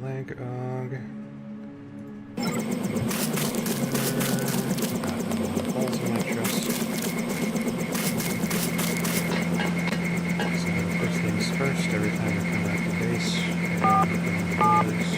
leg og. Holes in my chest. So first things first, every time I come back to base, I open the doors.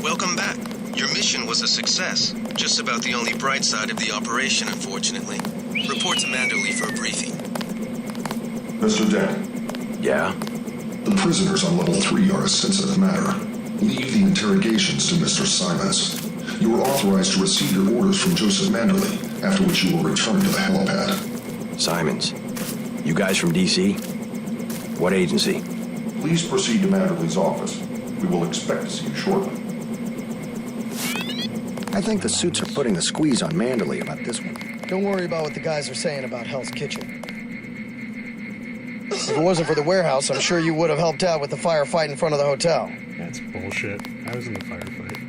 Welcome back. Your mission was a success. Just about the only bright side of the operation, unfortunately. Report to Manderley for a briefing. Mr. Dent. Yeah? The prisoners on level 3 are a sensitive matter. Leave the interrogations to Mr. Simons. You are authorized to receive your orders from Joseph Manderley, after which you will return to the helipad. Simons. You guys from D.C.? What agency? Please proceed to Manderley's office. We will expect to see you shortly. I think the suits are putting the squeeze on Manderley about this one. Don't worry about what the guys are saying about Hell's Kitchen. If it wasn't for the warehouse, I'm sure you would have helped out with the firefight in front of the hotel. That's bullshit. I was in the firefight.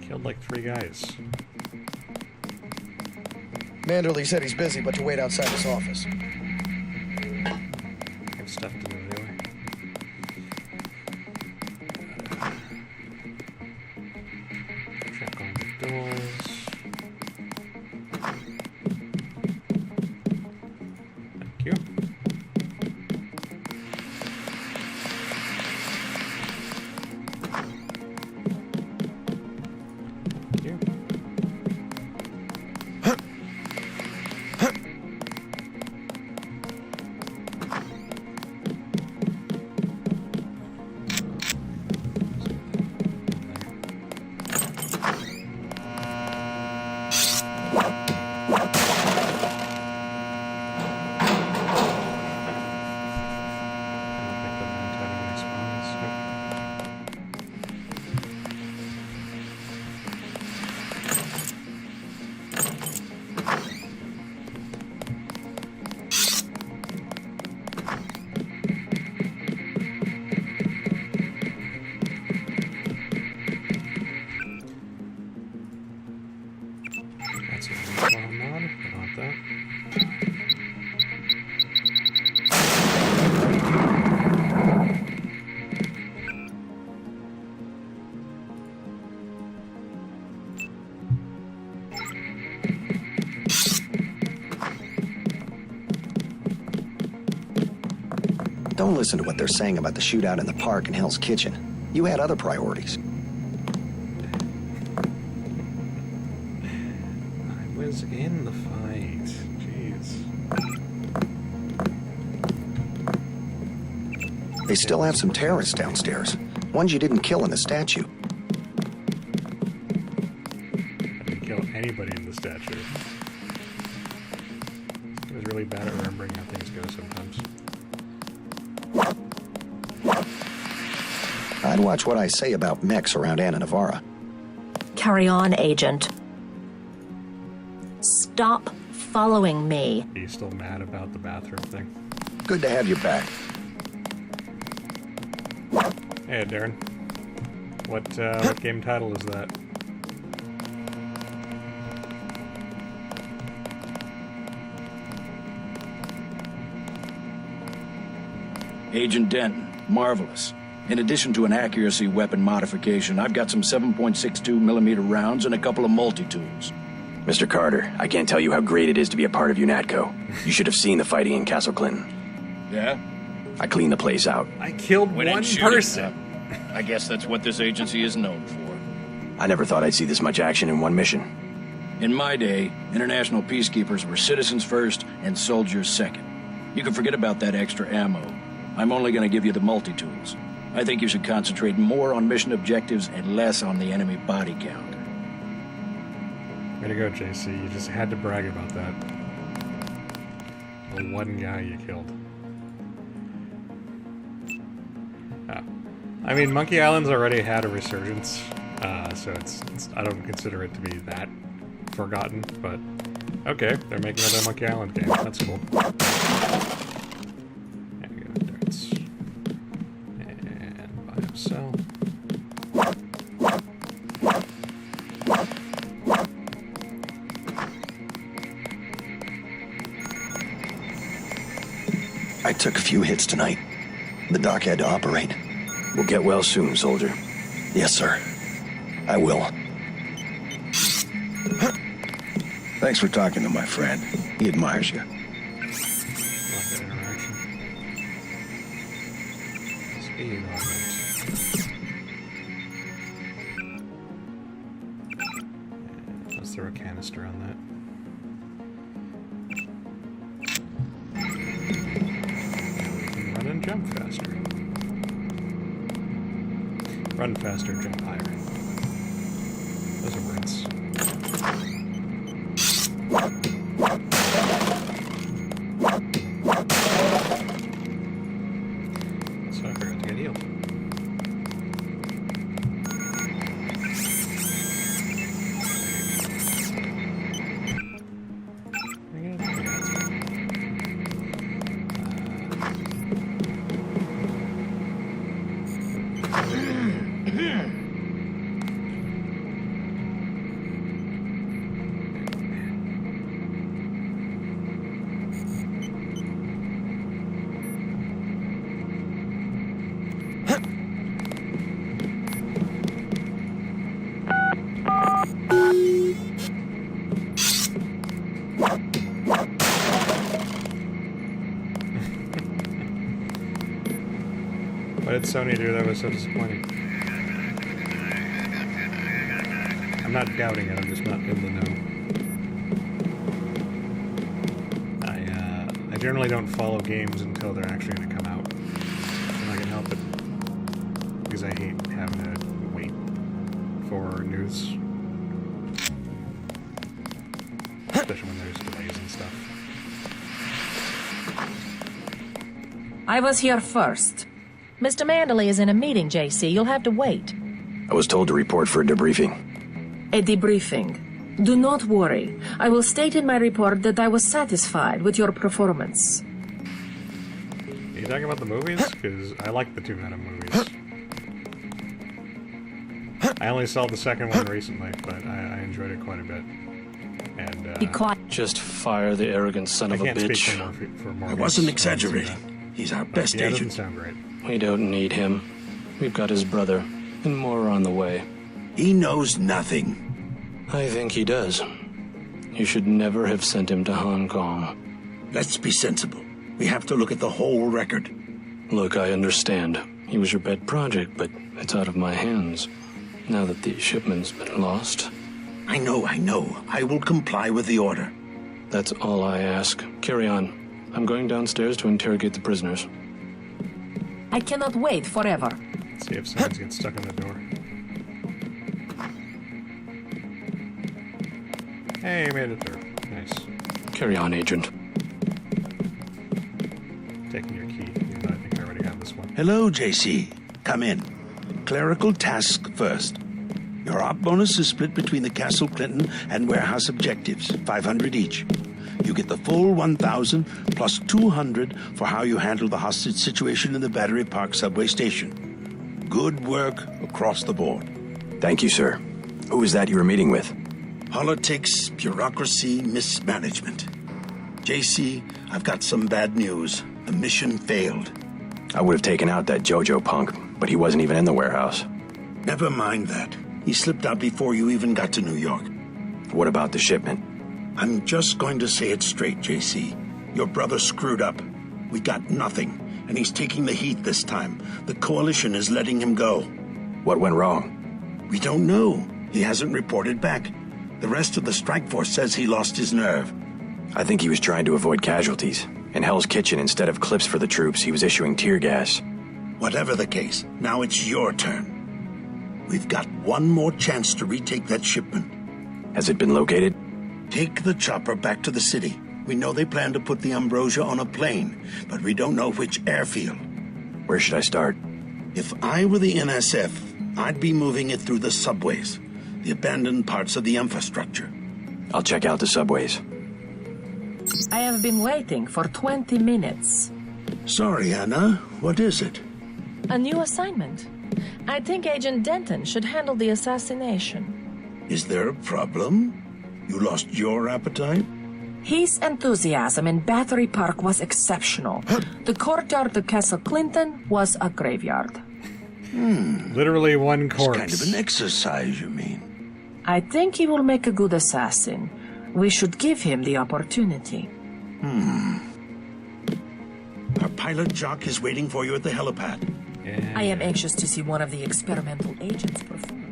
Killed like 3 guys. Manderley said he's busy, but to wait outside his office. I have stuff to do anyway. Check on the doors. Thank you. Thank you. That's a mod. I want that. Don't listen to what they're saying about the shootout in the park and Hell's Kitchen. You had other priorities. I was in the fight. Jeez. They still have some terrorists downstairs. Ones you didn't kill in the statue. I didn't kill anybody in the statue. I was really bad at remembering how things go sometimes. I'd watch what I say about mechs around Anna Navarra. Carry on, Agent. Stop following me. Are you still mad about the bathroom thing? Good to have you back. Hey, Darren. What game title is that? Agent Denton, marvelous. In addition to an accuracy weapon modification, I've got some 7.62 millimeter rounds and a couple of multi-tools. Mr. Carter, I can't tell you how great it is to be a part of UNATCO. You should have seen the fighting in Castle Clinton. Yeah? I cleaned the place out. I killed We didn't one shoot it, person. I guess that's what this agency is known for. I never thought I'd see this much action in one mission. In my day, international peacekeepers were citizens first and soldiers second. You can forget about that extra ammo. I'm only going to give you the multi-tools. I think you should concentrate more on mission objectives and less on the enemy body count. Way to go, JC. You just had to brag about that. The one guy you killed. Oh. I mean, Monkey Island's already had a resurgence, so it's I don't consider it to be that forgotten, but okay, they're making another Monkey Island game. That's cool. And we go darts. And buy and sell. I took a few hits tonight. The doc had to operate. We'll get well soon, soldier. Yes, sir. I will. Thanks for talking to my friend. He admires you. Love that interaction. Speed augment. And let's throw a canister on that. Run and jump faster. Run faster, jump higher. Those are words. So I forgot to get healed. What did Sony do that was so disappointing? I'm not doubting it, I'm just not in the know. I generally don't follow games until they're actually going to come out. If I can help it. Because I hate having to wait for news. Especially when there's delays and stuff. I was here first. Mr. Manderley is in a meeting, JC. You'll have to wait. I was told to report for a debriefing. A debriefing. Do not worry. I will state in my report that I was satisfied with your performance. Are you talking about the movies? Because I like the two Venom movies. I only saw the second one recently, but I enjoyed it quite a bit. And Be quiet. Just fire the arrogant son I of a can't bitch. speak for Morbius. I wasn't so exaggerating. He's our best yeah, it doesn't agent. sound great. We don't need him. We've got his brother, and more are on the way. He knows nothing. I think he does. You should never have sent him to Hong Kong. Let's be sensible. We have to look at the whole record. Look, I understand. He was your pet project, but it's out of my hands. Now that the shipment's been lost. I know. I will comply with the order. That's all I ask. Carry on. I'm going downstairs to interrogate the prisoners. I cannot wait forever. Let's see if someone gets stuck in the door. Hey, you made it through. Nice. Carry on, Agent. Taking your key, even though I think I already have this one. Hello, JC. Come in. Clerical task first. Your op bonus is split between the Castle Clinton and warehouse objectives, 500 each. You get the full 1,000 plus 200 for how you handle the hostage situation in the Battery Park subway station. Good work across the board. Thank you, sir. Who was that you were meeting with? Politics, bureaucracy, mismanagement. JC, I've got some bad news. The mission failed. I would have taken out that JoJo punk, but he wasn't even in the warehouse. Never mind that. He slipped out before you even got to New York. What about the shipment? I'm just going to say it straight, JC. Your brother screwed up. We got nothing, and he's taking the heat this time. The Coalition is letting him go. What went wrong? We don't know. He hasn't reported back. The rest of the strike force says he lost his nerve. I think he was trying to avoid casualties. In Hell's Kitchen, instead of clips for the troops, he was issuing tear gas. Whatever the case, now it's your turn. We've got one more chance to retake that shipment. Has it been located? Take the chopper back to the city. We know they plan to put the Ambrosia on a plane, but we don't know which airfield. Where should I start? If I were the NSF, I'd be moving it through the subways, the abandoned parts of the infrastructure. I'll check out the subways. I have been waiting for 20 minutes. Sorry, Anna. What is it? A new assignment. I think Agent Denton should handle the assassination. Is there a problem? You lost your appetite? His enthusiasm in Battery Park was exceptional. The courtyard of Castle Clinton was a graveyard. Literally one corpse. It's kind of an exercise, you mean? I think he will make a good assassin. We should give him the opportunity. Our pilot Jock is waiting for you at the helipad. Yeah. I am anxious to see one of the experimental agents perform.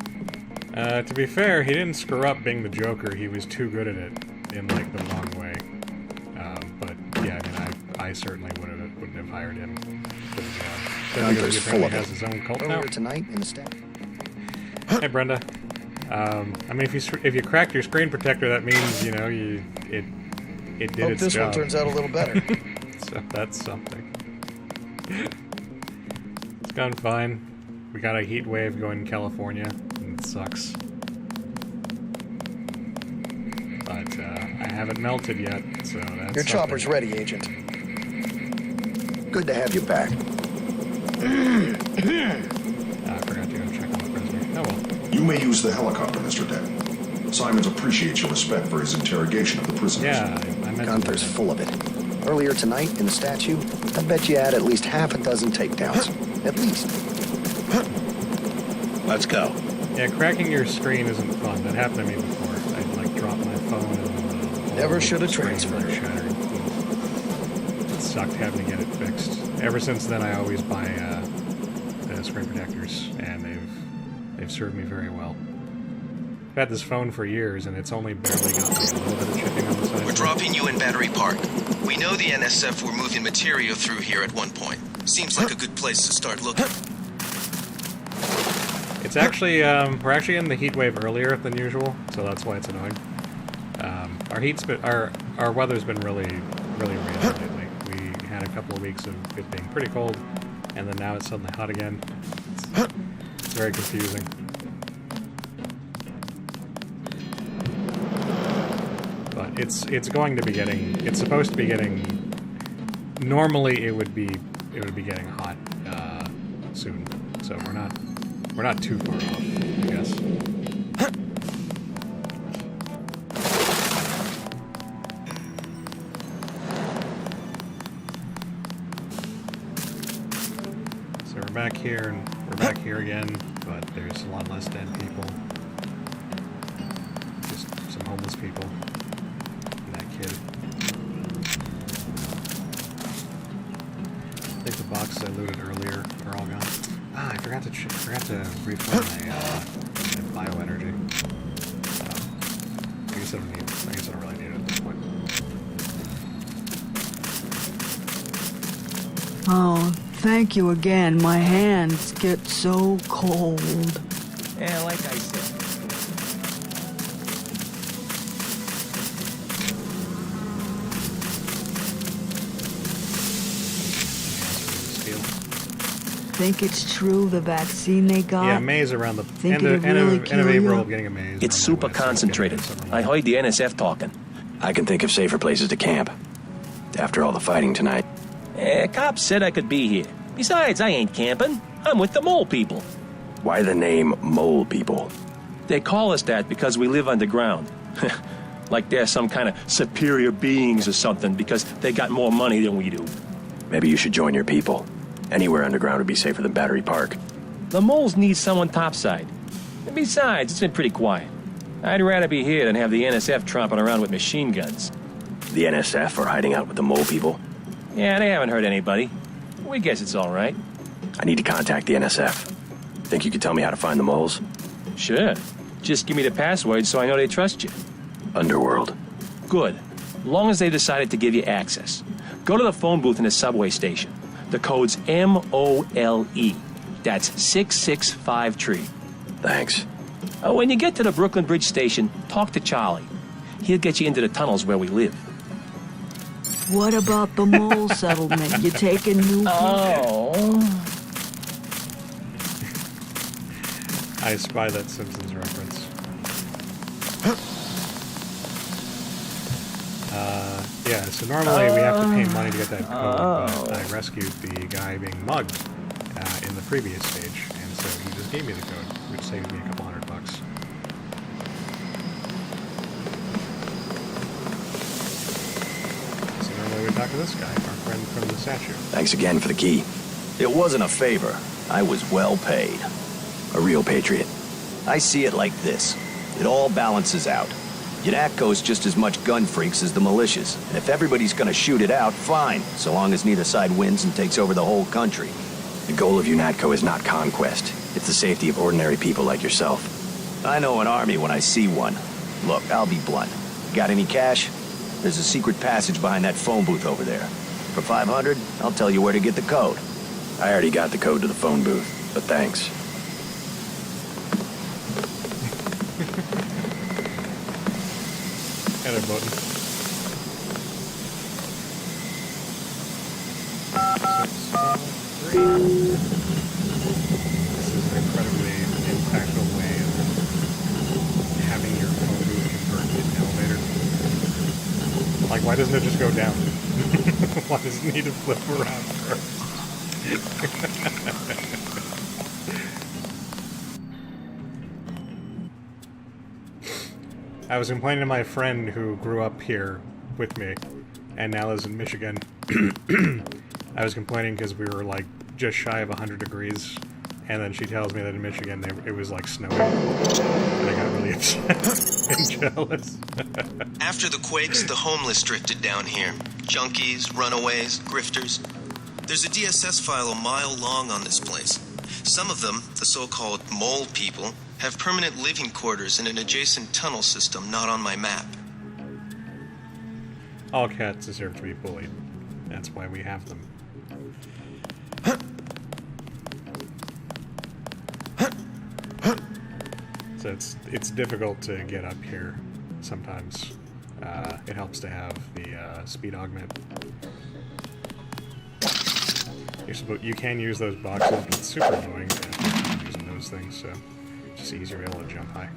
To be fair, he didn't screw up being the Joker. He was too good at it in, like, the wrong way. But, yeah, I mean, I certainly wouldn't have hired him for the job. Gunther's full of has it. his own cult now. Earlier tonight in the staff. Hey, Brenda. I mean, if you cracked your screen protector, that means, you know, it did Hope its this job. one turns out a little better. So that's something. It's gone fine. We got a heat wave going in California, and it sucks. But I haven't melted yet, so that's Your chopper's ready, Agent. Good to have you back. I forgot to go check on the prisoner. Oh well. You may use the helicopter, Mr. Denton. Simons appreciates your respect for his interrogation of the prisoners. Yeah, I meant Gunther's full of it. Earlier tonight in the statue, I bet you had at least half a dozen takedowns. At least. Let's go. Yeah, cracking your screen isn't fun. That happened to me before. I'd like drop my phone and Never should have screen transferred. shattered. It sucked having to get it fixed. Ever since then, I always buy screen protectors, and they've served me very well. I've had this phone for years, and it's only barely got like a little bit of chipping on the side. We're dropping you in Battery Park. We know the NSF were moving material through here at one point. Seems like a good place to start looking. It's actually, we're actually in the heat wave earlier than usual, so that's why it's annoying. Our weather's been really rainy lately. We had a couple of weeks of it being pretty cold, and then now it's suddenly hot again. It's very confusing. But it's going to be getting, it's supposed to be getting, normally it would be getting hot soon, so we're not too far off, I guess. So we're back here, and we're back here again, but there's a lot less dead people. Just some homeless people. And that kid. I think the boxes I looted earlier are all gone. Ah, I forgot to refill my bioenergy. I guess I don't really need it at this point. Oh, thank you again. My hands get so cold. Yeah, like I said. Think it's true, the vaccine they got? Yeah, maze around the Think end of, it'd really end of kill April, you? getting a maze. It's around my super waist, concentrated. something I like heard the NSF talking. I can think of safer places to camp. After all the fighting tonight. Cops said I could be here. Besides, I ain't camping. I'm with the mole people. Why the name Mole People? They call us that because we live underground. Like they're some kind of superior beings or something because they got more money than we do. Maybe you should join your people. Anywhere underground would be safer than Battery Park. The moles need someone topside. And besides, it's been pretty quiet. I'd rather be here than have the NSF tromping around with machine guns. The NSF are hiding out with the Mole People? Yeah, they haven't hurt anybody. We guess it's all right. I need to contact the NSF. Think you could tell me how to find the moles? Sure. Just give me the password so I know they trust you. Underworld. Good. Long as they decided to give you access. Go to the phone booth in the subway station. The code's MOLE. That's 665 tree. Thanks. Oh, when you get to the Brooklyn Bridge station, talk to Charlie. He'll get you into the tunnels where we live. What about the mole settlement? You taking new people? Oh. I spy that Simpsons reference. Yeah, so normally we have to pay money to get that code, but I rescued the guy being mugged in the previous stage, and so he just gave me the code, which saved me a couple $100. So normally we talk to this guy, our friend from the statue. Thanks again for the key. It wasn't a favor. I was well paid. A real patriot. I see it like this. It all balances out. UNATCO's just as much gun freaks as the militias. And if everybody's gonna shoot it out, fine, so long as neither side wins and takes over the whole country. The goal of UNATCO is not conquest. It's the safety of ordinary people like yourself. I know an army when I see one. Look, I'll be blunt. Got any cash? There's a secret passage behind that phone booth over there. For 500, I'll tell you where to get the code. I already got the code to the phone booth, but thanks. Enter button. 6, 4, 3. This is an incredibly impactful way of having your phone booth converted into an elevator. Like, why doesn't it just go down? Why does it need to flip around first? I was complaining to my friend who grew up here with me and now lives in Michigan. I was complaining because we were like just shy of 100 degrees, and then she tells me that in Michigan it was like snowing, and I got really upset and jealous. After the quakes, the homeless drifted down here. Junkies, runaways, grifters. There's a DSS file a mile long on this place. Some of them, the so-called mole people, have permanent living quarters in an adjacent tunnel system not on my map. All cats deserve to be bullied. That's why we have them. So it's difficult to get up here sometimes. It helps to have the speed augment. You can use those boxes, but it's super annoying using those things, so it's just easier to be able to jump high.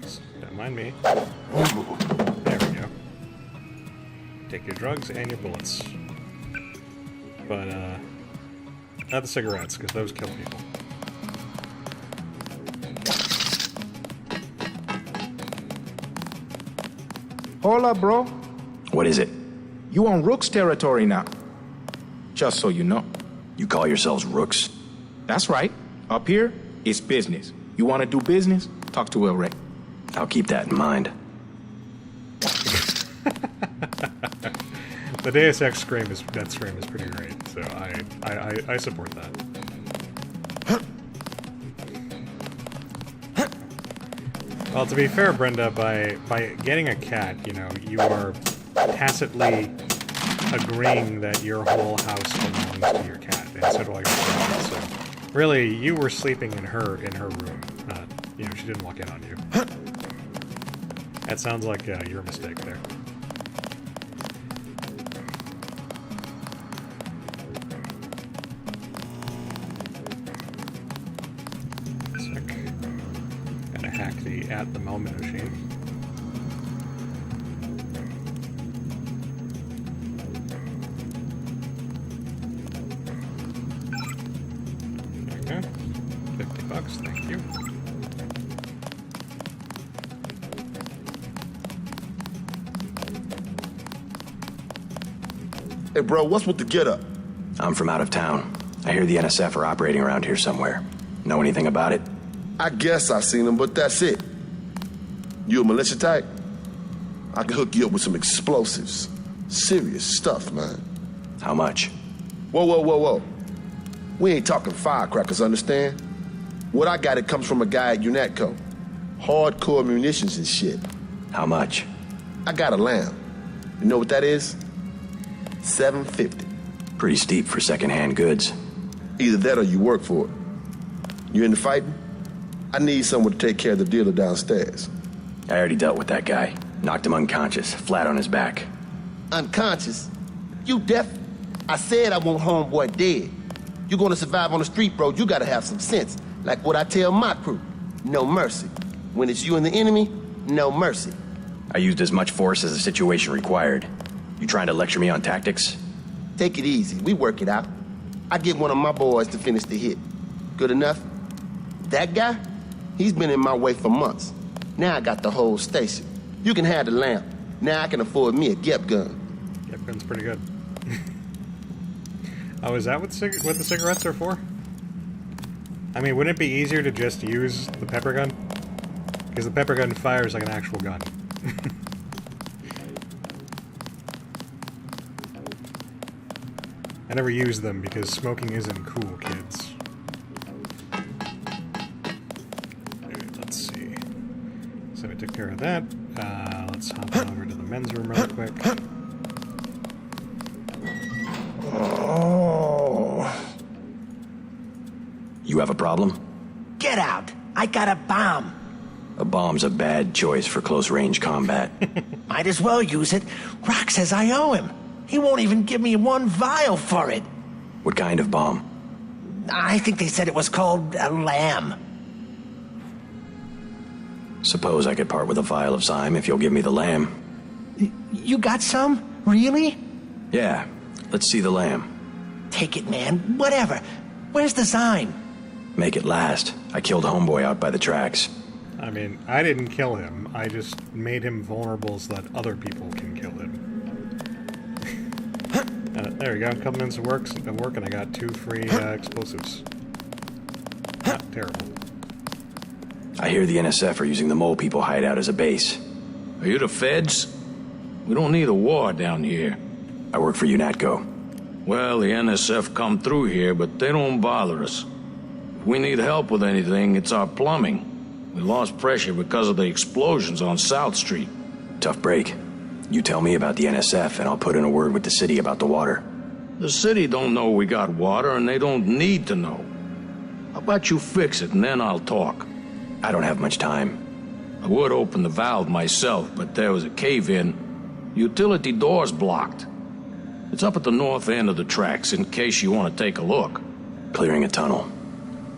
So, don't mind me. There we go. Take your drugs and your bullets. But, not the cigarettes, because those kill people. Hold up, bro. What is it? You on Rook's territory now. Just so you know. You call yourselves Rooks? That's right. Up here, it's business. You want to do business? Talk to El Rey. I'll keep that in mind. The Deus Ex scream is pretty great, so I support that. Well, to be fair, Brenda, by getting a cat, you know, you are tacitly agreeing that your whole house belongs to your cat instead of like a friend. So really, you were sleeping in her room. You know, she didn't walk in on you. That sounds like your mistake there. Gotta hack the at the moment machine. There we go. $50, thank you. Hey bro, what's with the getup? I'm from out of town. I hear the NSF are operating around here somewhere. Know anything about it? I guess I've seen them, but that's it. You a militia type? I can hook you up with some explosives. Serious stuff, man. How much? Whoa. We ain't talking firecrackers, understand? What I got, it comes from a guy at UNATCO. Hardcore munitions and shit. How much? I got a lamb. You know what that is? $750. Pretty steep for secondhand goods. Either that or you work for it. You into fighting? I need someone to take care of the dealer downstairs. I already dealt with that guy. Knocked him unconscious, flat on his back. Unconscious? You deaf? I said I want homeboy dead. You gonna survive on the street, bro, you gotta have some sense. Like what I tell my crew. No mercy. When it's you and the enemy, no mercy. I used as much force as the situation required. You trying to lecture me on tactics? Take it easy. We work it out. I get one of my boys to finish the hit. Good enough? That guy? He's been in my way for months. Now I got the whole station. You can have the lamp. Now I can afford me a Gep gun. Gep gun's pretty good. Oh, is that what the cigarettes are for? I mean, wouldn't it be easier to just use the pepper gun? Because the pepper gun fires like an actual gun. I never use them because smoking isn't cool, kids. Alright, let's see. So we took care of that. Let's hop over to the men's room real quick. You have a problem? Get out! I got a bomb! A bomb's a bad choice for close-range combat. Might as well use it. Rock says I owe him. He won't even give me one vial for it. What kind of bomb? I think they said it was called a lamb. Suppose I could part with a vial of Zyme if you'll give me the lamb. You got some? Really? Yeah. Let's see the lamb. Take it, man. Whatever. Where's the Zyme? Make it last. I killed homeboy out by the tracks. I mean, I didn't kill him. I just made him vulnerable so that other people can kill him. There we go. A couple minutes of work, and I got 2 free explosives. Not terrible. I hear the NSF are using the Mole People hideout as a base. Are you the feds? We don't need a war down here. I work for UNATCO. Well, the NSF come through here, but they don't bother us. If we need help with anything, it's our plumbing. We lost pressure because of the explosions on South Street. Tough break. You tell me about the NSF, and I'll put in a word with the city about the water. The city don't know we got water, and they don't need to know. How about you fix it, and then I'll talk? I don't have much time. I would open the valve myself, but there was a cave-in. Utility door's blocked. It's up at the north end of the tracks, in case you want to take a look. Clearing a tunnel.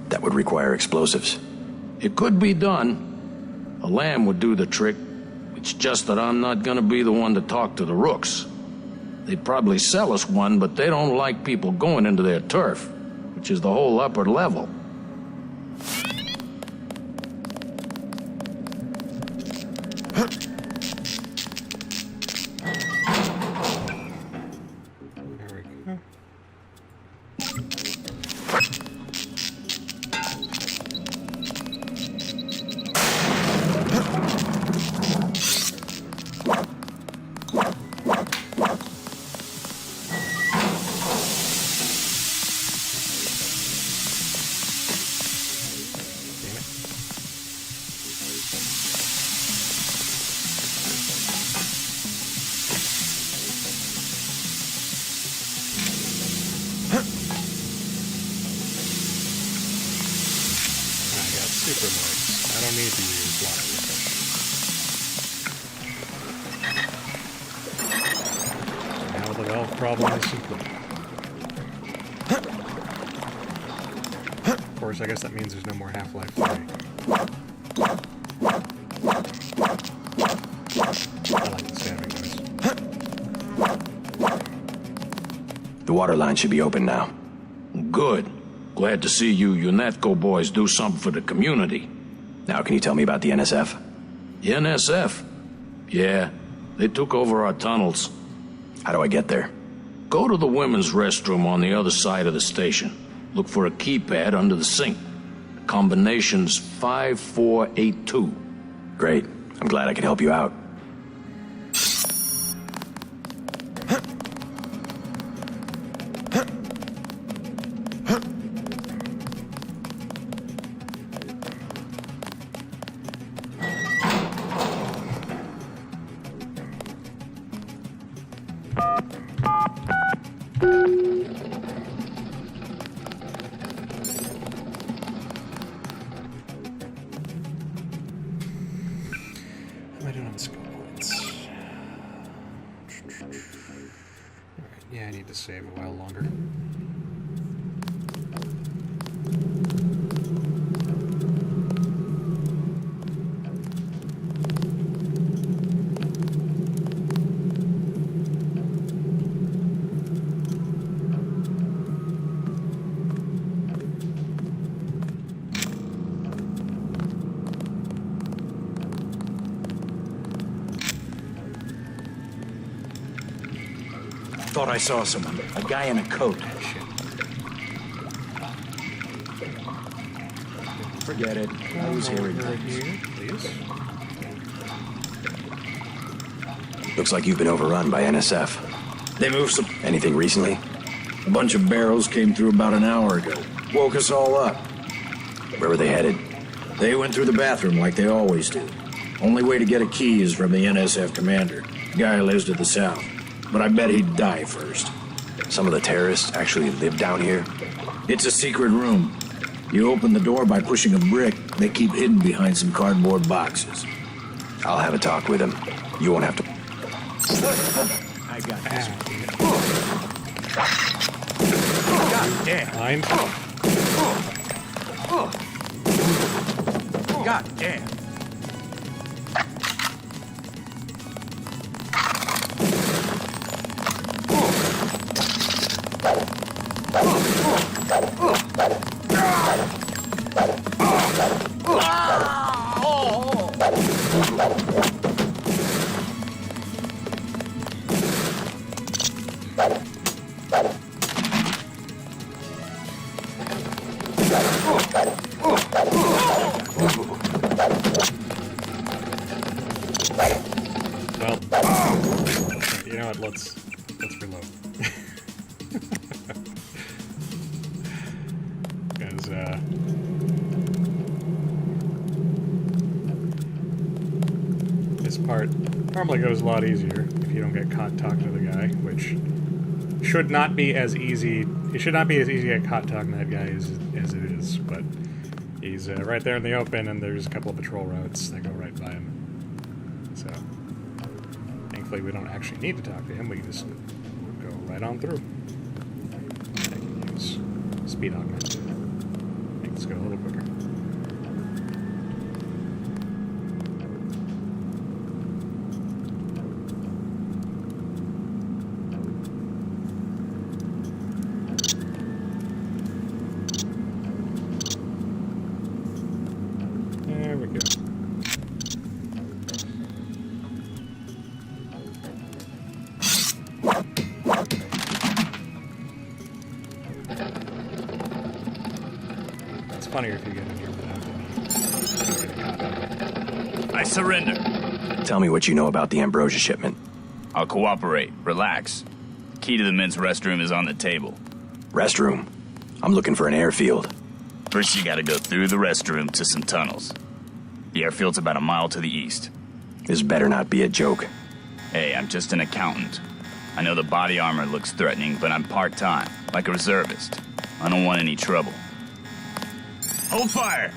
That would require explosives. It could be done. A lamb would do the trick. It's just that I'm not gonna be the one to talk to the rooks. They'd probably sell us one, but they don't like people going into their turf, which is the whole upper level. I don't need to use water. Now the valve problem is complete. Of course, I guess that means there's no more Half-Life 3. I like the stabbing noise. The water line should be open now. Good. Glad to see you UNATCO boys do something for the community. Now, can you tell me about the NSF? The NSF? Yeah, they took over our tunnels. How do I get there? Go to the women's restroom on the other side of the station. Look for a keypad under the sink. The combination's 5482. Great. I'm glad I can help you out. What am I doing on the skill points? Alright, yeah, I need to save a while longer. Thought I saw someone. A guy in a coat. Forget it. I was hearing things. Please. Looks like you've been overrun by NSF. They moved some... Anything recently? A bunch of barrels came through about an hour ago. Woke us all up. Where were they headed? They went through the bathroom like they always do. Only way to get a key is from the NSF commander. Guy lives to the south. But I bet he'd die first. Some of the terrorists actually live down here? It's a secret room. You open the door by pushing a brick. They keep hidden behind some cardboard boxes. I'll have a talk with them. You won't have to... I got this. God damn. Mind? God damn. Well, you know what? Let's reload. Because this part normally goes a lot easier if you don't get caught talking to the guy, which should not be as easy. It should not be as easy to get caught talking to that guy as it is, but he's right there in the open, and there's a couple of patrol routes that go right by him. So, thankfully we don't actually need to talk to him, we can just go right on through. I can use speed augment to make this go a little quicker. There we go. It's funnier if you get in here without getting caught. I surrender. Tell me what you know about the Ambrosia shipment. I'll cooperate. Relax. Key to the men's restroom is on the table. Restroom? I'm looking for an airfield. First, you gotta go through the restroom to some tunnels. The airfield's about a mile to the east. This better not be a joke. Hey, I'm just an accountant. I know the body armor looks threatening, but I'm part-time, like a reservist. I don't want any trouble. Hold fire!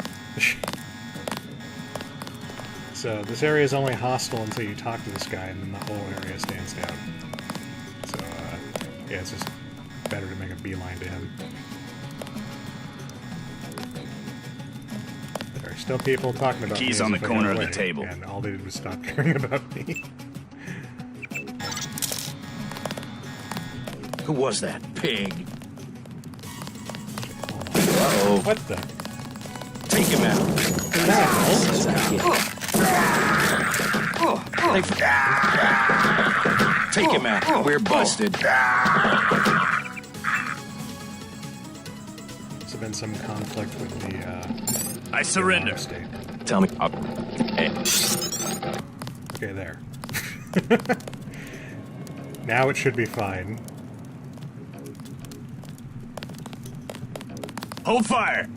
So this area is only hostile until you talk to this guy, and then the whole area stands down. So, yeah, it's just better to make a beeline to him. There are still people talking about Keys me on as the if I got corner of the away, table. and all they did was stop caring about me. Who was that? Pig. Uh-oh. What the? Take him out. Take him out. We're busted. There's been some conflict with the, I surrender. State. Tell me. Hey. Okay, there. Now it should be fine. Hold fire!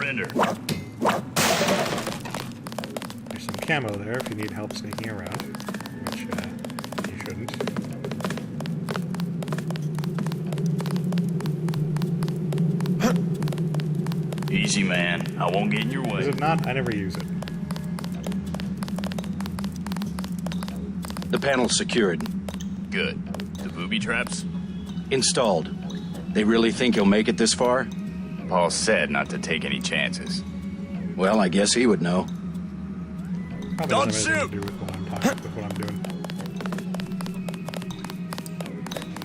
surrender. There's some camo there if you need help sneaking around, which you shouldn't. Easy, man. I won't get in your way. Is it not? I never use it. The panel's secured. Good. The booby traps? Installed. They really think he'll make it this far? Paul said not to take any chances. Well, I guess he would know. Probably Don't doesn't have shoot! anything to do with what I'm doing.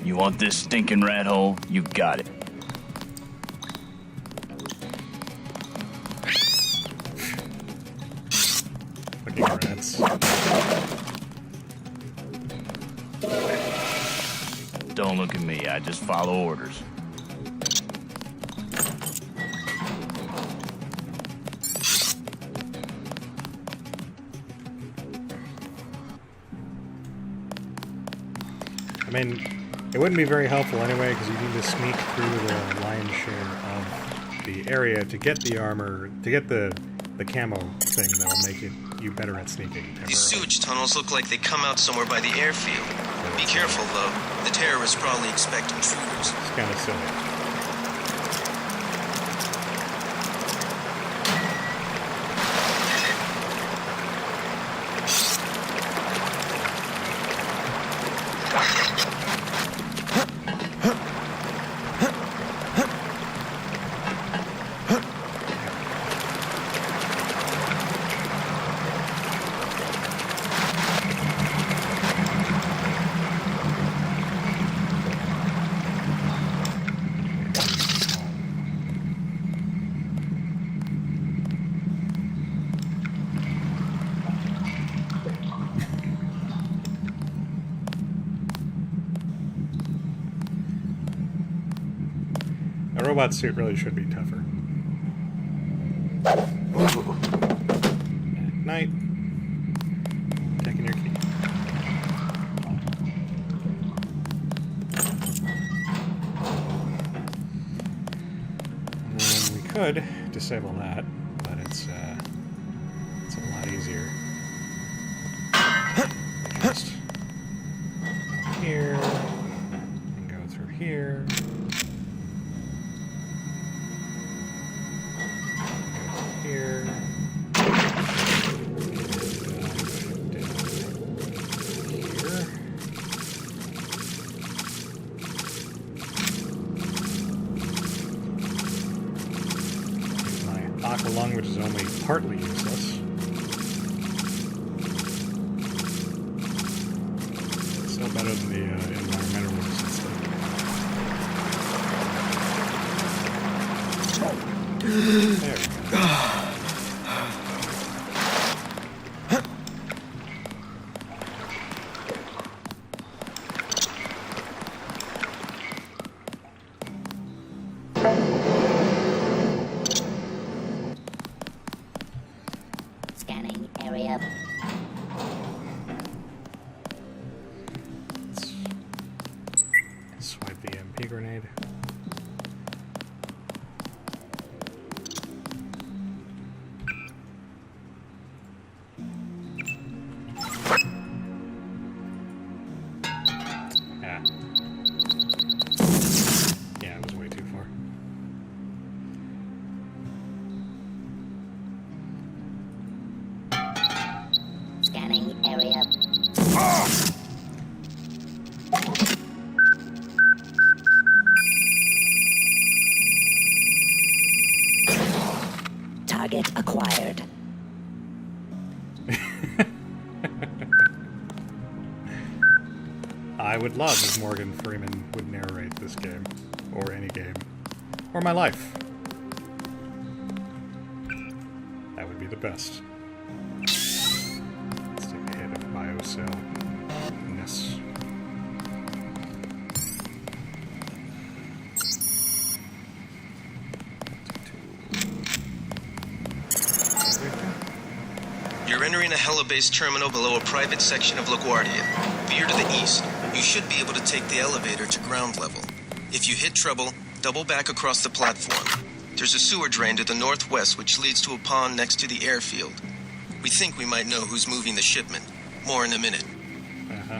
You want this stinking rat hole? You got it. Fucking rats. Don't look at me. I just follow orders. I mean, it wouldn't be very helpful anyway, because you need to sneak through the lion's share of the area to get the armor, to get the camo thing that'll make you better at sneaking. These sewage tunnels look like they come out somewhere by the airfield. Be careful, though. The terrorists probably expect intruders. It's kind of silly. A robot suit really should be tougher. At night. Taking your key. And we could disable that, but it's a lot easier. Just go here and go through here. Here. My aqua lung, which is only partly useless. It's still better than the environmental resistance stuff. There we go. Scanning area. Let's swipe the MP grenade. Yeah, it was way too far. Scanning area. Target acquired. I would love if Morgan Freeman would narrate this game, or any game, or my life. That would be the best. Let's take a hit of biocell-ness. You're entering a Hella-based terminal below a private section of LaGuardia. Veer to the east. You should be able to take the elevator to ground level. If you hit trouble, double back across the platform. There's a sewer drain to the northwest which leads to a pond next to the airfield. We think we might know who's moving the shipment. More in a minute. Uh-huh.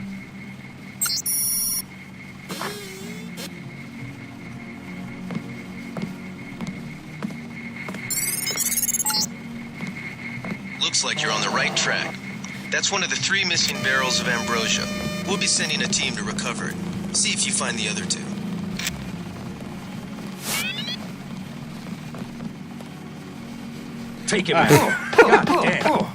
Looks like you're on the right track. That's one of the 3 missing barrels of ambrosia. We'll be sending a team to recover it. See if you find the other 2. Take it back. God damn.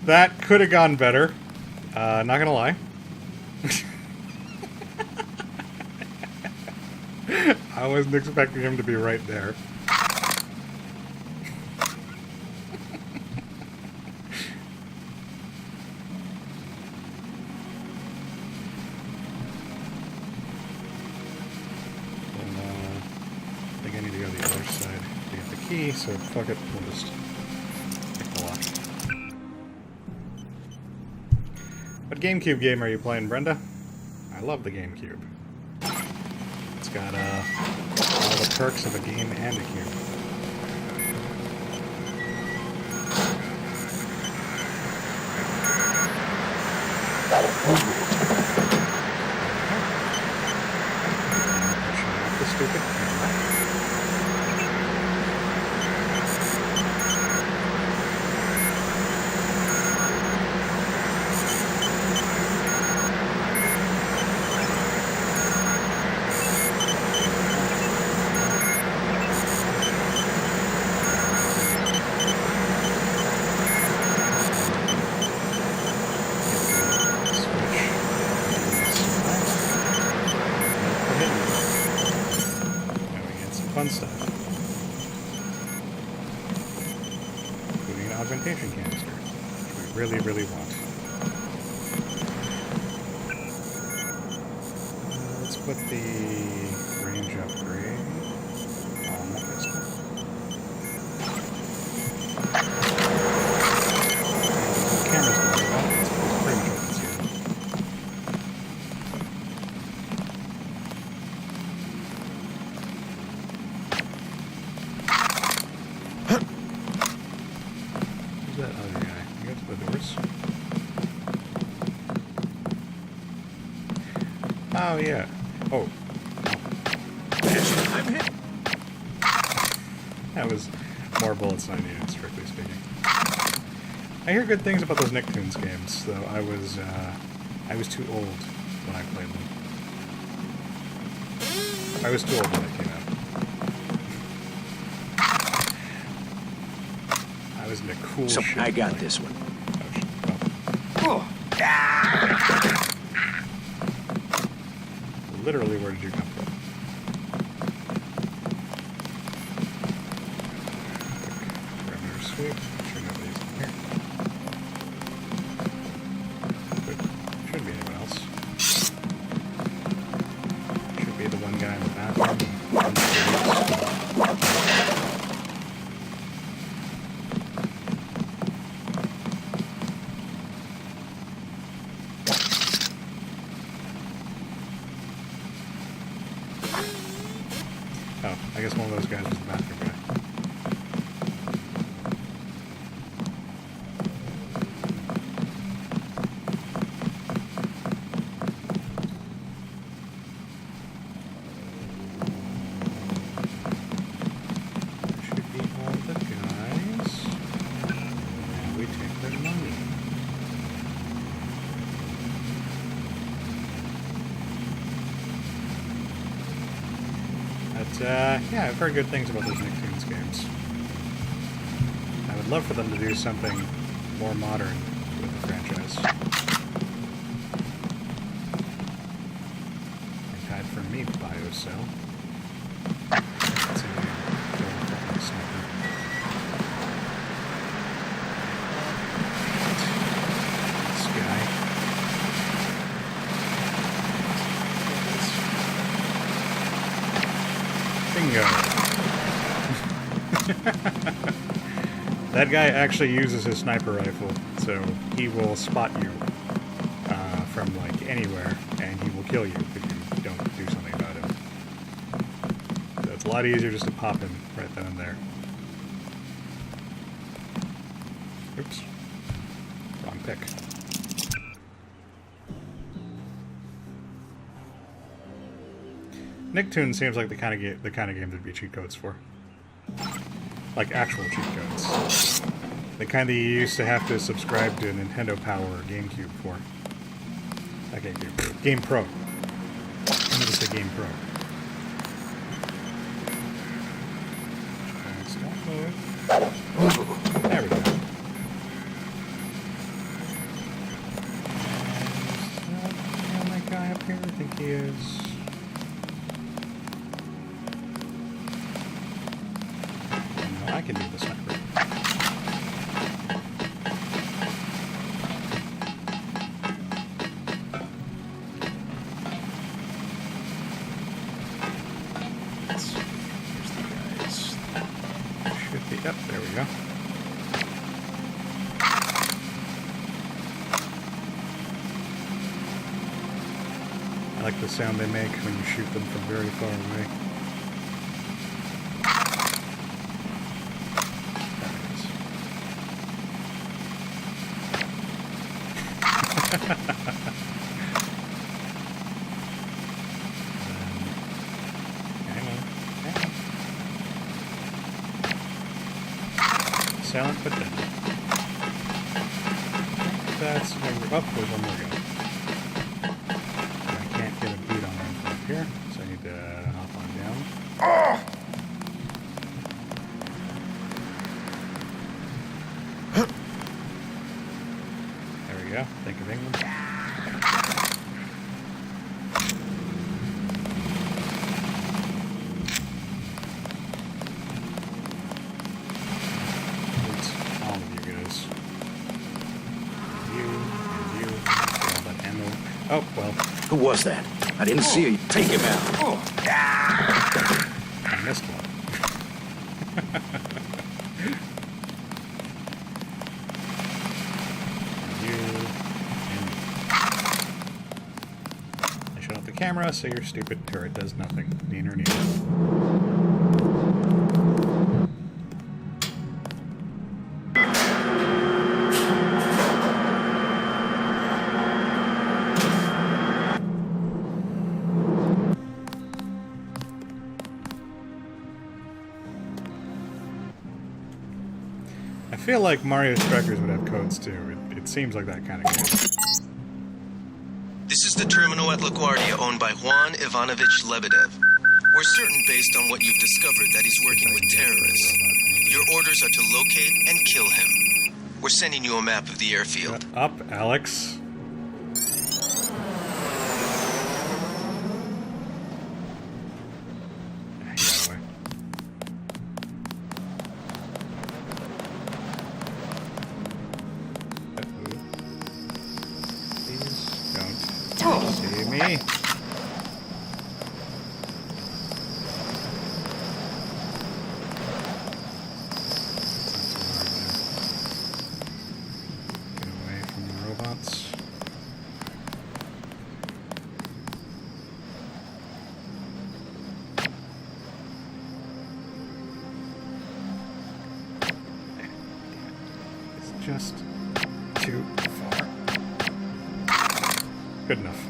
That could have gone better. Not gonna lie. I wasn't expecting him to be right there. I think I need to go to the other side to get the key, so fuck it, we'll just take the lock. What GameCube game are you playing, Brenda? I love the GameCube. It's got all the perks of a game and a cube. The stupid camera. Fun stuff. Including an augmentation canister, which we really, really want. Let's put the range upgrade on the pistol. The camera's going to be on. It's pretty much what it's here. That other guy. You got to the doors. Oh, yeah. Oh. I'm hit. That was more bullets than I needed, strictly speaking. I hear good things about those Nicktoons games, though I was too old when I played them. I was too old when they came out. I was into cool So shit. I got this one. Oh. Literally, where did you come from? Perimeter sweep. Make sure nobody's in here. But shouldn't be anyone else. Should be the one guy in the bathroom. Oh, I guess one of those guys was the bathroom guy. Should be all the guys. And we take their money. But, yeah, I've heard good things about those Nicktoons games. I would love for them to do something more modern with the franchise. They've had for me BioCell. That's a fucking sniper. This guy. Bingo. That guy actually uses his sniper rifle, so he will spot you from like anywhere, and he will kill you if lot easier just to pop in right then and there. Oops. Wrong pick. Nicktoons seems like the kind of game there'd be cheat codes for. Like actual cheat codes. The kind that you used to have to subscribe to Nintendo Power or GameCube for. Not GameCube. Game Pro. I'm gonna say Game Pro. Don't move. There we go. Is that guy up here? I think he is. No, I can do this one. Yep, there we go. I like the sound they make when you shoot them from very far away. Silent but deadly. That's over. Oh, there's one more go. I can't get a beat on him from up here, so I need to hop on down. Oh! There we go. Think of England. Oh, well. Who was that? I didn't see you. Take him out. Oh. I missed one. I shut off the camera, so your stupid turret does nothing. Neener, neener. I feel like Mario Strikers would have codes too. It seems like that kind of game. This is the terminal at LaGuardia owned by Juan Ivanovich Lebedev. We're certain, based on what you've discovered, that he's working with terrorists. Your orders are to locate and kill him. We're sending you a map of the airfield. Shut up, Alex. See me? Get away from the robots. It's just too far. Good enough.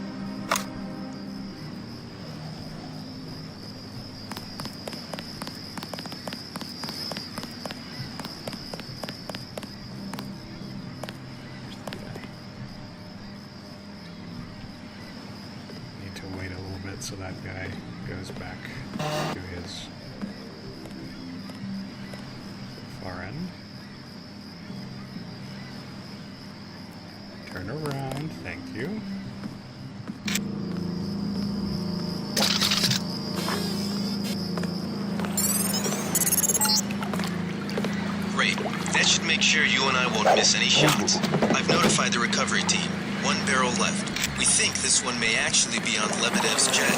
Need to wait a little bit so that guy goes back to his far end. Turn around, thank you. Great. That should make sure you and I won't miss any shots. I've notified the recovery team. One barrel left. We think this one may actually be on Lebedev's jet.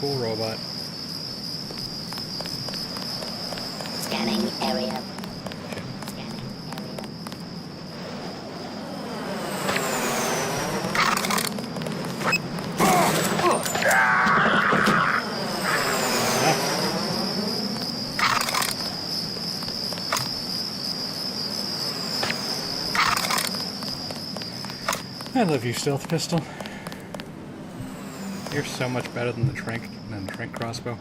cool robot. Scanning area. I love you, stealth pistol. You're so much better than the trank crossbow.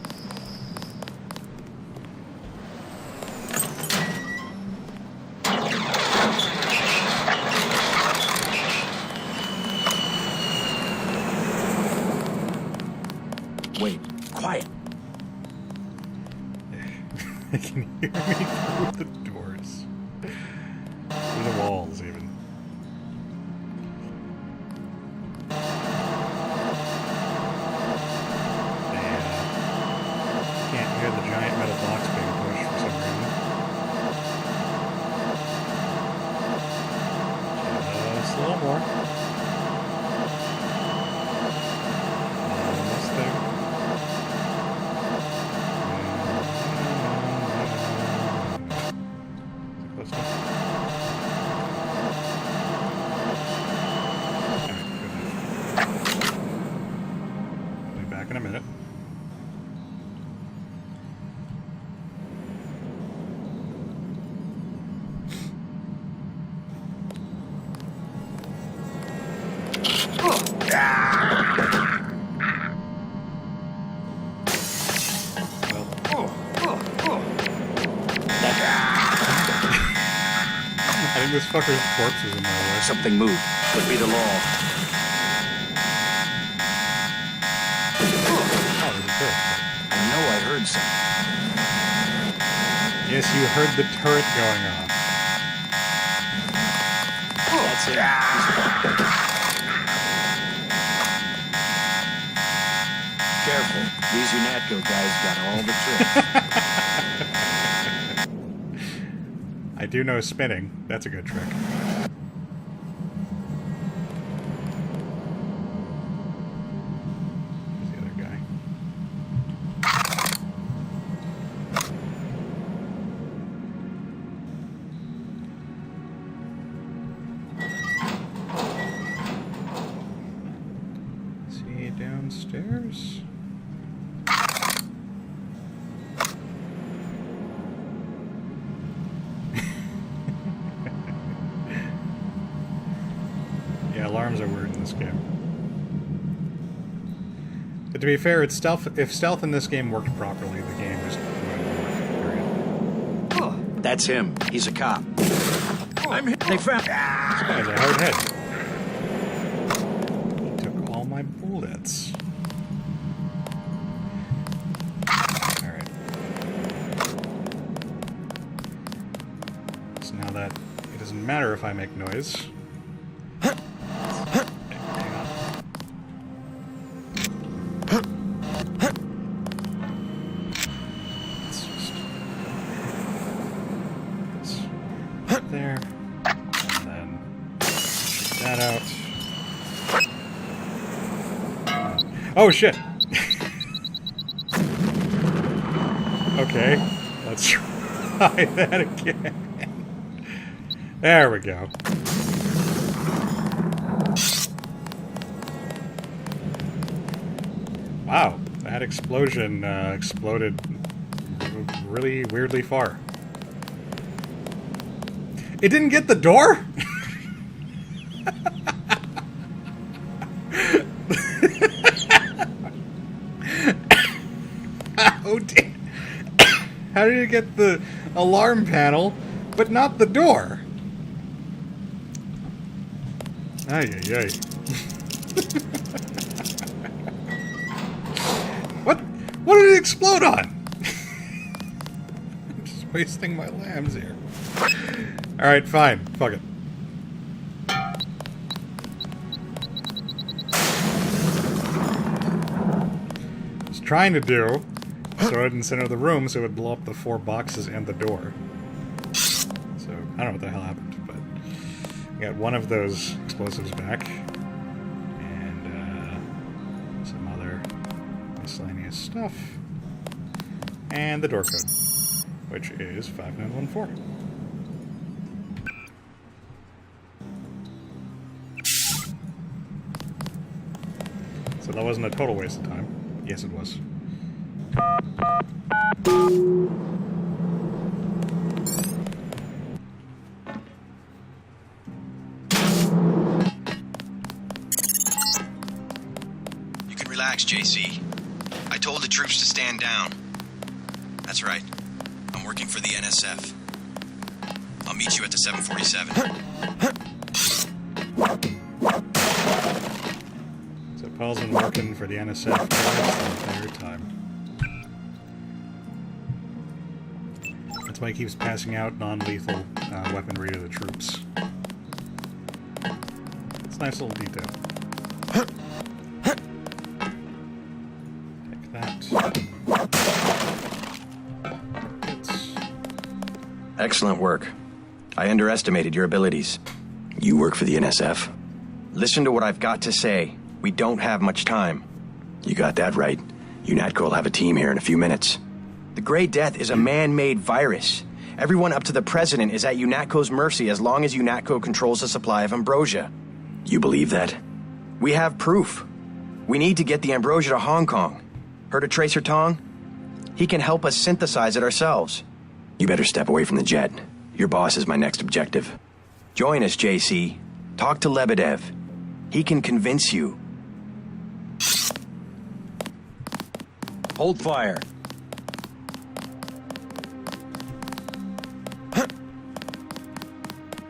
Wait, quiet. I can hear me through the doors. Through the walls, even. Can't hear the giant metal blocks being pushed for some reason. Just a little more. Almost there. Close enough. Alright, good enough. I'll be back in a minute. I think this fucker's corpse is in my way. Something moved. Could be the law. Oh, there's a turret. I know I heard something. Yes, you heard the turret going off. That's it. Careful. These UNATCO guys got all the tricks. I do know spinning. That's a good trick. Where's the other guy? Is he downstairs? Yeah, alarms are weird in this game. But to be fair, it's stealth. If stealth in this game worked properly, the game just wouldn't work. Period. That's him. He's a cop. I'm hit. They found. This guy's a hard head. He took all my bullets. Alright. So now that it doesn't matter if I make noise. There, and then shoot that out. Oh shit! Okay, let's try that again. There we go. Wow, that explosion exploded really weirdly far. It didn't get the door? Oh, damn. How did it get the alarm panel, but not the door? Ay, ay, ay. What did it explode on? I'm just wasting my lambs here. Alright, fine. Fuck it. I was trying to do throw it in the center of the room so it would blow up the 4 boxes and the door. So, I don't know what the hell happened, but I got one of those explosives back. And some other miscellaneous stuff. And the door code, which is 5914. So that wasn't a total waste of time. Yes, it was. You can relax, JC. I told the troops to stand down. That's right. I'm working for the NSF. I'll meet you at the 747. So Paul's been working for the NSF the entire time. That's why he keeps passing out non-lethal weaponry to the troops. It's a nice little detail. Take that. Excellent work. I underestimated your abilities. You work for the NSF? Listen to what I've got to say. We don't have much time. You got that right. UNATCO will have a team here in a few minutes. The Grey Death is a man-made virus. Everyone up to the president is at UNATCO's mercy as long as UNATCO controls the supply of ambrosia. You believe that? We have proof. We need to get the ambrosia to Hong Kong. Heard of Tracer Tong? He can help us synthesize it ourselves. You better step away from the jet. Your boss is my next objective. Join us, JC. Talk to Lebedev. He can convince you. Hold fire.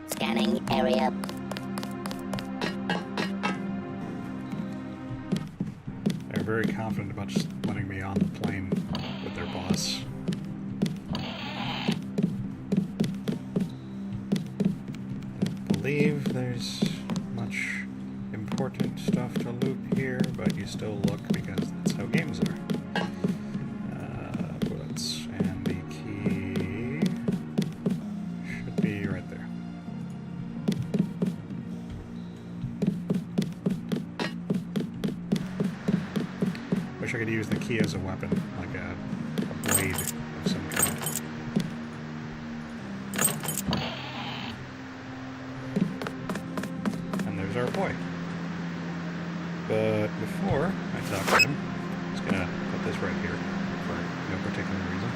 Scanning area. They're very confident about just letting me on the plane with their boss. I believe there's much important stuff to loot here, but you still look because that's how games are. Bullets, and the key should be right there. Wish I could use the key as a weapon, like a blade of some kind. And there's our boy. But before I talk to him, I'm just gonna put this right here for no particular reason.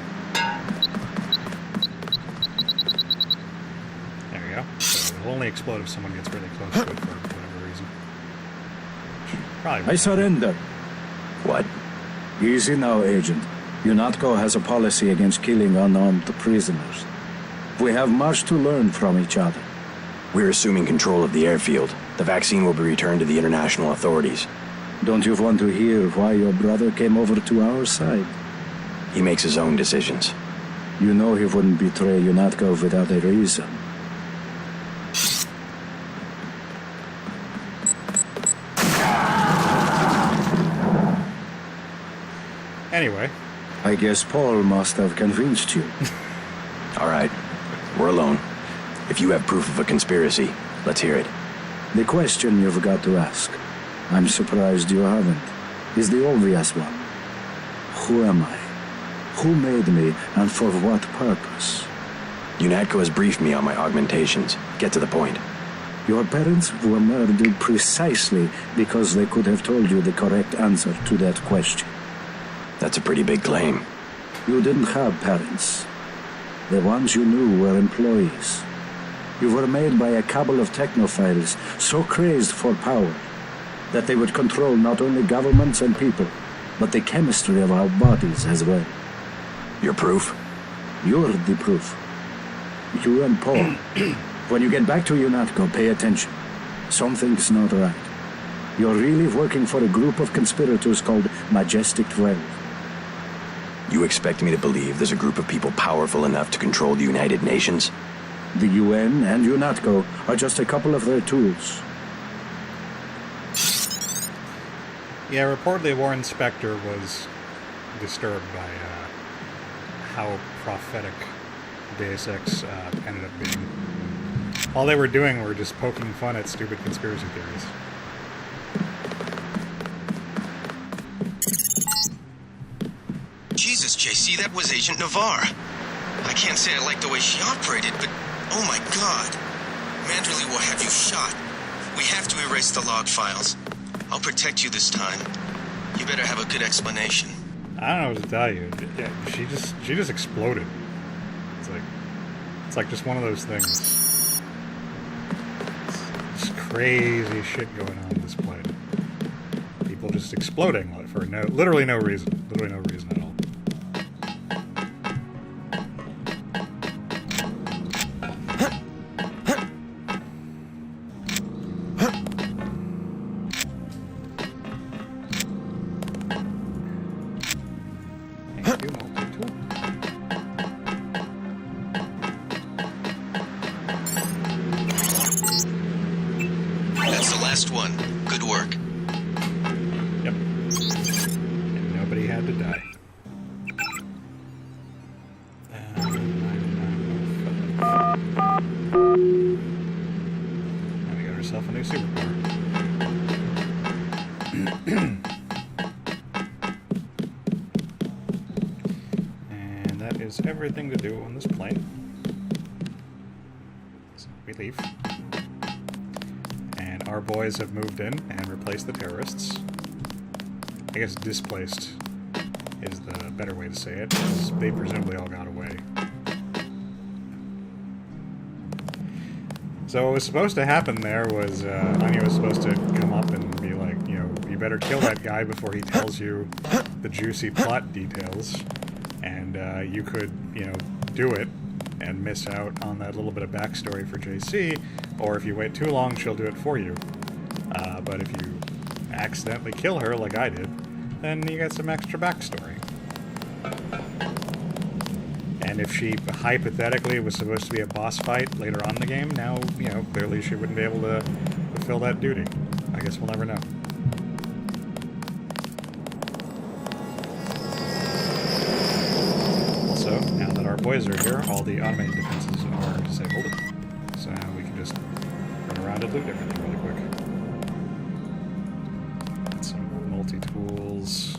There we go. So it'll only explode if someone gets really close to it for whatever reason. Probably. I surrender. What? Easy now, Agent. UNATCO has a policy against killing unarmed prisoners. We have much to learn from each other. We're assuming control of the airfield. The vaccine will be returned to the international authorities. Don't you want to hear why your brother came over to our side? He makes his own decisions. You know he wouldn't betray UNATCO without a reason. Anyway. I guess Paul must have convinced you. All right. We're alone. If you have proof of a conspiracy, let's hear it. The question you've got to ask, I'm surprised you haven't, is the obvious one. Who am I? Who made me, and for what purpose? UNATCO has briefed me on my augmentations. Get to the point. Your parents were murdered precisely because they could have told you the correct answer to that question. That's a pretty big claim. You didn't have parents. The ones you knew were employees. You were made by a cabal of technophiles so crazed for power that they would control not only governments and people, but the chemistry of our bodies as well. Your proof? You're the proof. You and Paul. When you get back to UNATCO, pay attention. Something's not right. You're really working for a group of conspirators called Majestic 12. You expect me to believe there's a group of people powerful enough to control the United Nations? The UN and UNATCO are just a couple of their tools. Yeah, reportedly Warren Spector was disturbed by how prophetic Deus Ex ended up being. All they were doing were just poking fun at stupid conspiracy theories. See, that was Agent Navarre. I can't say I like the way she operated, but oh my god. Manderley will have you shot. We have to erase the log files. I'll protect you this time. You better have a good explanation. I don't know what to tell you. Yeah, she just exploded. It's like just one of those things. It's crazy shit going on in this plane. People just exploding for literally no reason. Literally no reason at all. That's the last one. Good work. Yep. And nobody had to die. Now we got ourselves a new superpower. And that is everything to do on this plane. So we leave. Our boys have moved in and replaced the terrorists. I guess displaced is the better way to say it, because they presumably all got away. So what was supposed to happen there was Anya was supposed to come up and be like, you know, you better kill that guy before he tells you the juicy plot details, and you could, you know, do it and miss out on that little bit of backstory for JC, or if you wait too long, she'll do it for you. But if you accidentally kill her, like I did, then you get some extra backstory. And if she hypothetically was supposed to be a boss fight later on in the game, now, you know, clearly she wouldn't be able to fulfill that duty. I guess we'll never know. Also, now that our boys are here, all the automated defenses are disabled. So now we can just run around and loot everything really quick. Got some multi-tools.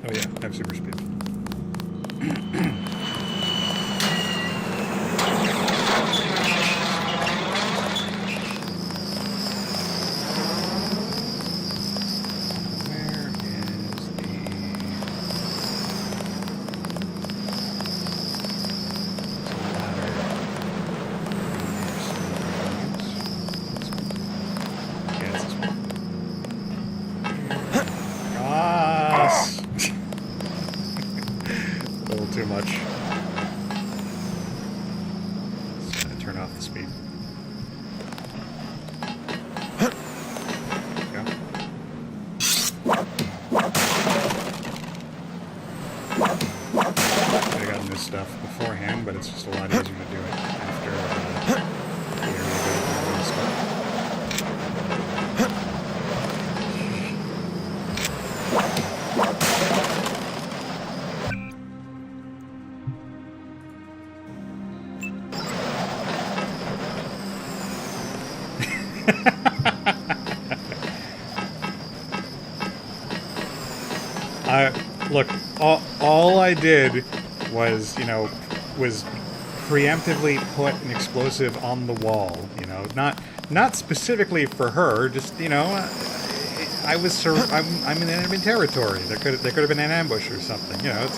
Oh yeah, I have super speed. Too much. Just gonna turn off the speed. There we go. I could have gotten this stuff beforehand, but it's just a lot easier to do it after we already did this stuff. Look, all I did was, you know, was preemptively put an explosive on the wall, you know, not specifically for her, just, you know, I'm in enemy territory. There could have been an ambush or something, you know.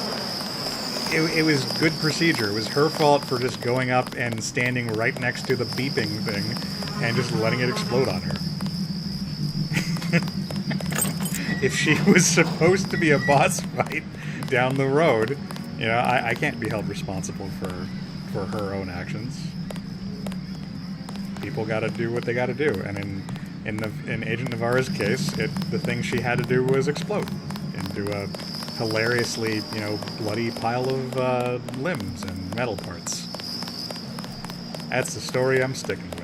It was good procedure. It was her fault for just going up and standing right next to the beeping thing and just letting it explode on her. If she was supposed to be a boss fight down the road, you know, I can't be held responsible for her own actions. People got to do what they got to do, and in Agent Navarre's case, the thing she had to do was explode into a hilariously, you know, bloody pile of limbs and metal parts. That's the story I'm sticking with.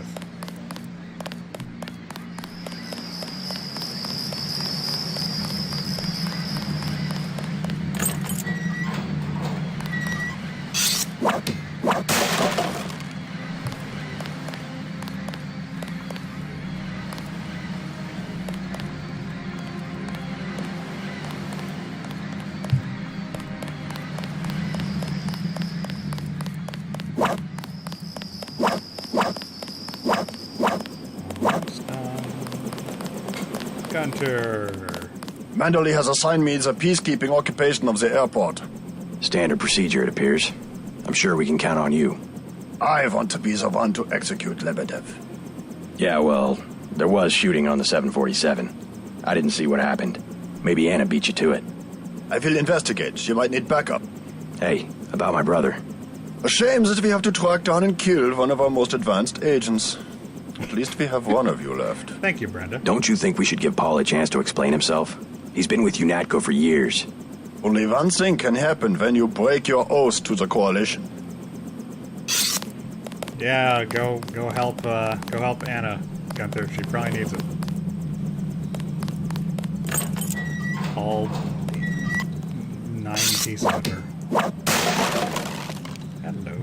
Gunter. Manderley has assigned me the peacekeeping occupation of the airport. Standard procedure, it appears. I'm sure we can count on you. I want to be the one to execute Lebedev. Yeah, well, there was shooting on the 747. I didn't see what happened. Maybe Anna beat you to it. I will investigate. She might need backup. Hey, about my brother. A shame that we have to track down and kill one of our most advanced agents. At least we have one of you left. Thank you, Brenda. Don't you think we should give Paul a chance to explain himself? He's been with UNATCO for years. Only one thing can happen when you break your oath to the coalition. Yeah, go help Anna, Gunther. She probably needs it. All 9 pieces of her. Hello.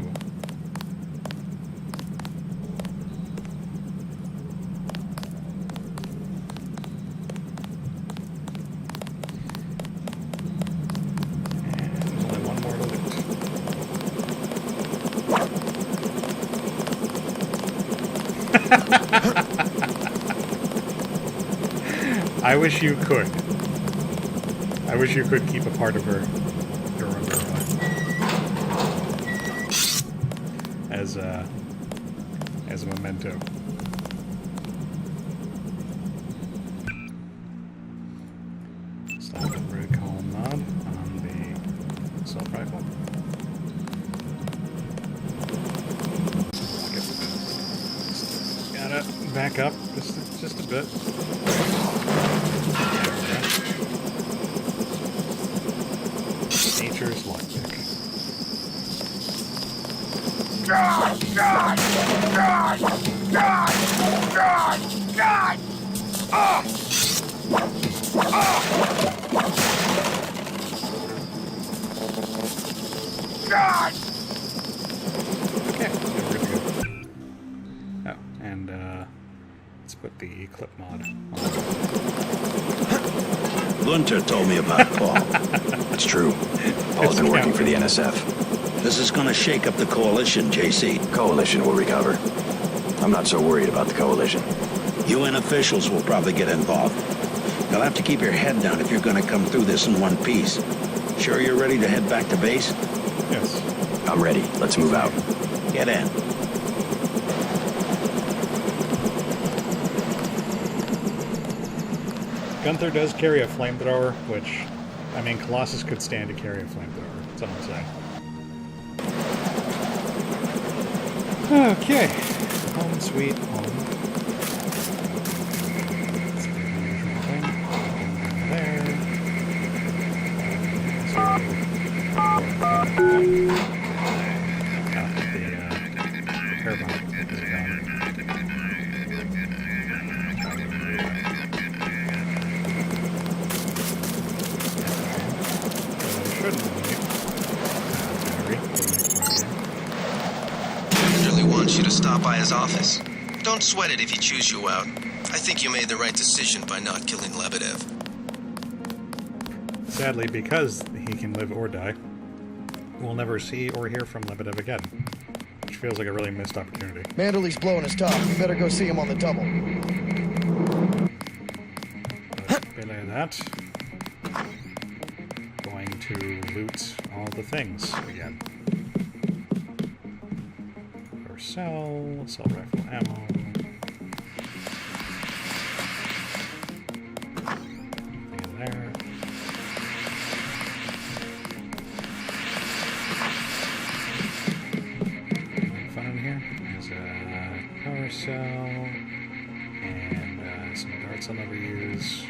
I wish you could. I wish you could keep a part of her as a memento. Stop the recall mod on the assault rifle. Gotta back up just a bit. Nature's lockpick. God! God! God! God! God! God! Oh! God! Okay, we're good to go. Oh, and let's put the clip mod on. Gunter told me about Paul. It's true. Paul's been working for the NSF. This is gonna shake up the coalition, JC. Coalition will recover. I'm not so worried about the coalition. UN officials will probably get involved. You'll have to keep your head down if you're gonna come through this in one piece. Sure you're ready to head back to base? Yes. I'm ready. Let's move out. Get in. Gunther does carry a flamethrower, which, I mean, Colossus could stand to carry a flamethrower. That's all I'm saying. Okay. Home sweet home. Wants you to stop by his office. Don't sweat it if he chews you out. I think you made the right decision by not killing Lebedev. Sadly, because he can live or die, we'll never see or hear from Lebedev again, which feels like a really missed opportunity. Manderley's blowing his top. We better go see him on the double. Belay that. Going to loot all the things again. Assault rifle ammo. Nothing in there. Anything fun in here? There's a power cell and some darts I'll never use.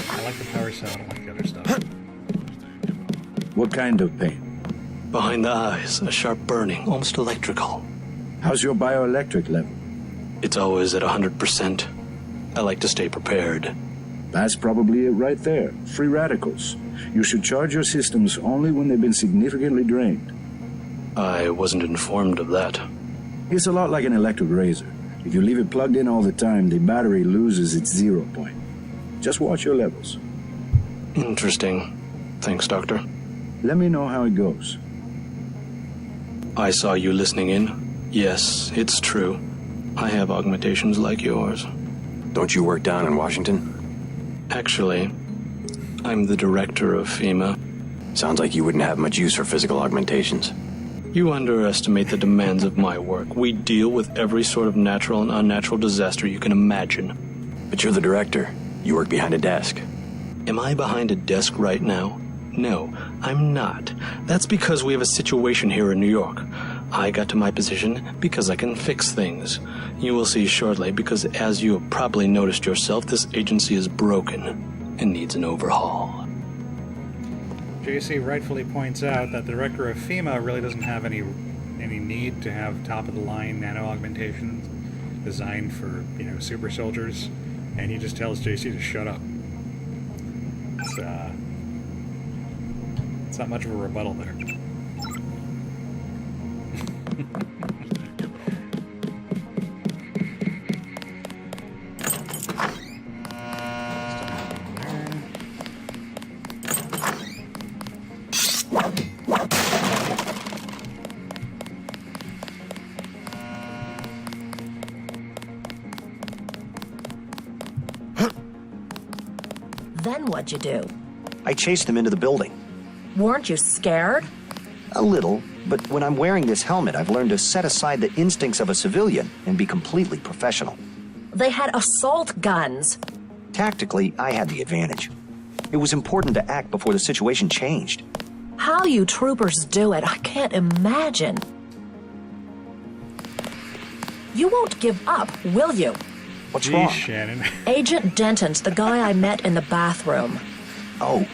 I like the power cell, I don't like the other stuff. What kind of pain? Behind the eyes, a sharp burning, almost electrical. How's your bioelectric level? It's always at 100%. I like to stay prepared. That's probably it right there. Free radicals. You should charge your systems only when they've been significantly drained. I wasn't informed of that. It's a lot like an electric razor. If you leave it plugged in all the time, the battery loses its 0 point. Just watch your levels. Interesting. Thanks, Doctor. Let me know how it goes. I saw you listening in. Yes, it's true. I have augmentations like yours. Don't you work down in Washington? Actually, I'm the director of FEMA. Sounds like you wouldn't have much use for physical augmentations. You underestimate the demands of my work. We deal with every sort of natural and unnatural disaster you can imagine. But you're the director. You work behind a desk. Am I behind a desk right now? No, I'm not. That's because we have a situation here in New York. I got to my position because I can fix things. You will see shortly, because as you have probably noticed yourself, this agency is broken and needs an overhaul. JC rightfully points out that the director of FEMA really doesn't have any need to have top-of-the-line nano-augmentations designed for, super soldiers, and he just tells JC to shut up. It's not much of a rebuttal there. Then what'd you do? I chased them into the building. Weren't you scared? A little, but when I'm wearing this helmet, I've learned to set aside the instincts of a civilian and be completely professional. They had assault guns. Tactically, I had the advantage. It was important to act before the situation changed. How you troopers do it, I can't imagine. You won't give up, will you? What's wrong? Shannon. Agent Denton's the guy I met in the bathroom. Oh,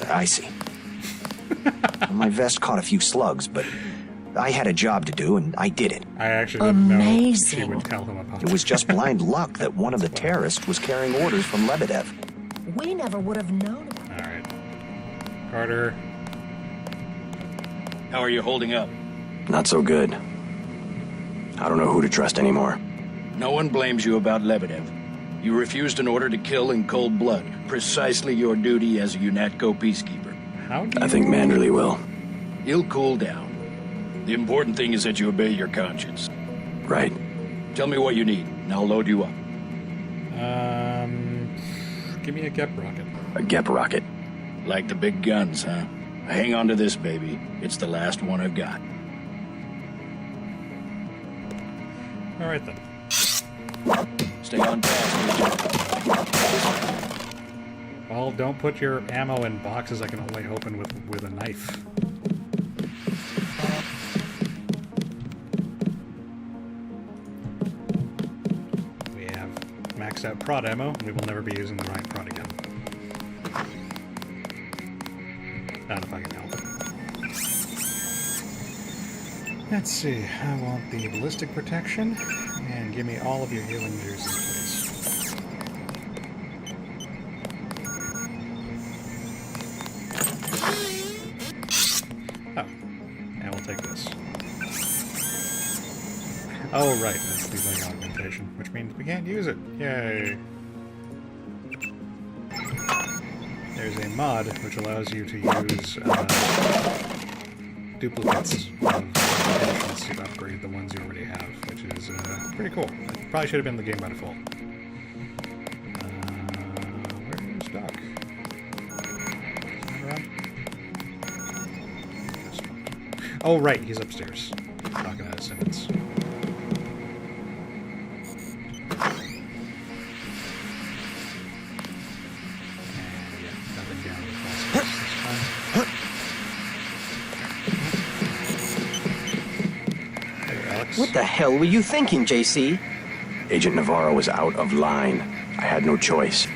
I see. My vest caught a few slugs, but I had a job to do, and I did it. I actually didn't know she would tell him about it. It was just blind luck that one of the terrorists was carrying orders from Lebedev. We never would have known about it. All right. Carter. How are you holding up? Not so good. I don't know who to trust anymore. No one blames you about Lebedev. You refused an order to kill in cold blood, precisely your duty as a UNATCO peacekeeper. I think Manderley will. He'll cool down. The important thing is that you obey your conscience. Right. Tell me what you need, and I'll load you up. Give me a Gep rocket. A Gep rocket? Like the big guns, huh? Hang on to this, baby. It's the last one I've got. All right, then. Stay on task, Well, don't put your ammo in boxes I can only open with a knife. We have maxed out prod ammo, and we will never be using the right prod again. Not if I can help it. Let's see, I want the ballistic protection, and give me all of your healing juices, please. Oh, and we'll take this. Oh, right, that's the leg augmentation, which means we can't use it. Yay! There's a mod which allows you to use duplicates of potions to upgrade the ones you already have, which is pretty cool. It probably should have been the game by default. Where's Doc? Is he around? Oh, right, he's upstairs. Talking out of Simmons. What the hell were you thinking, JC? Agent Navarro was out of line. I had no choice.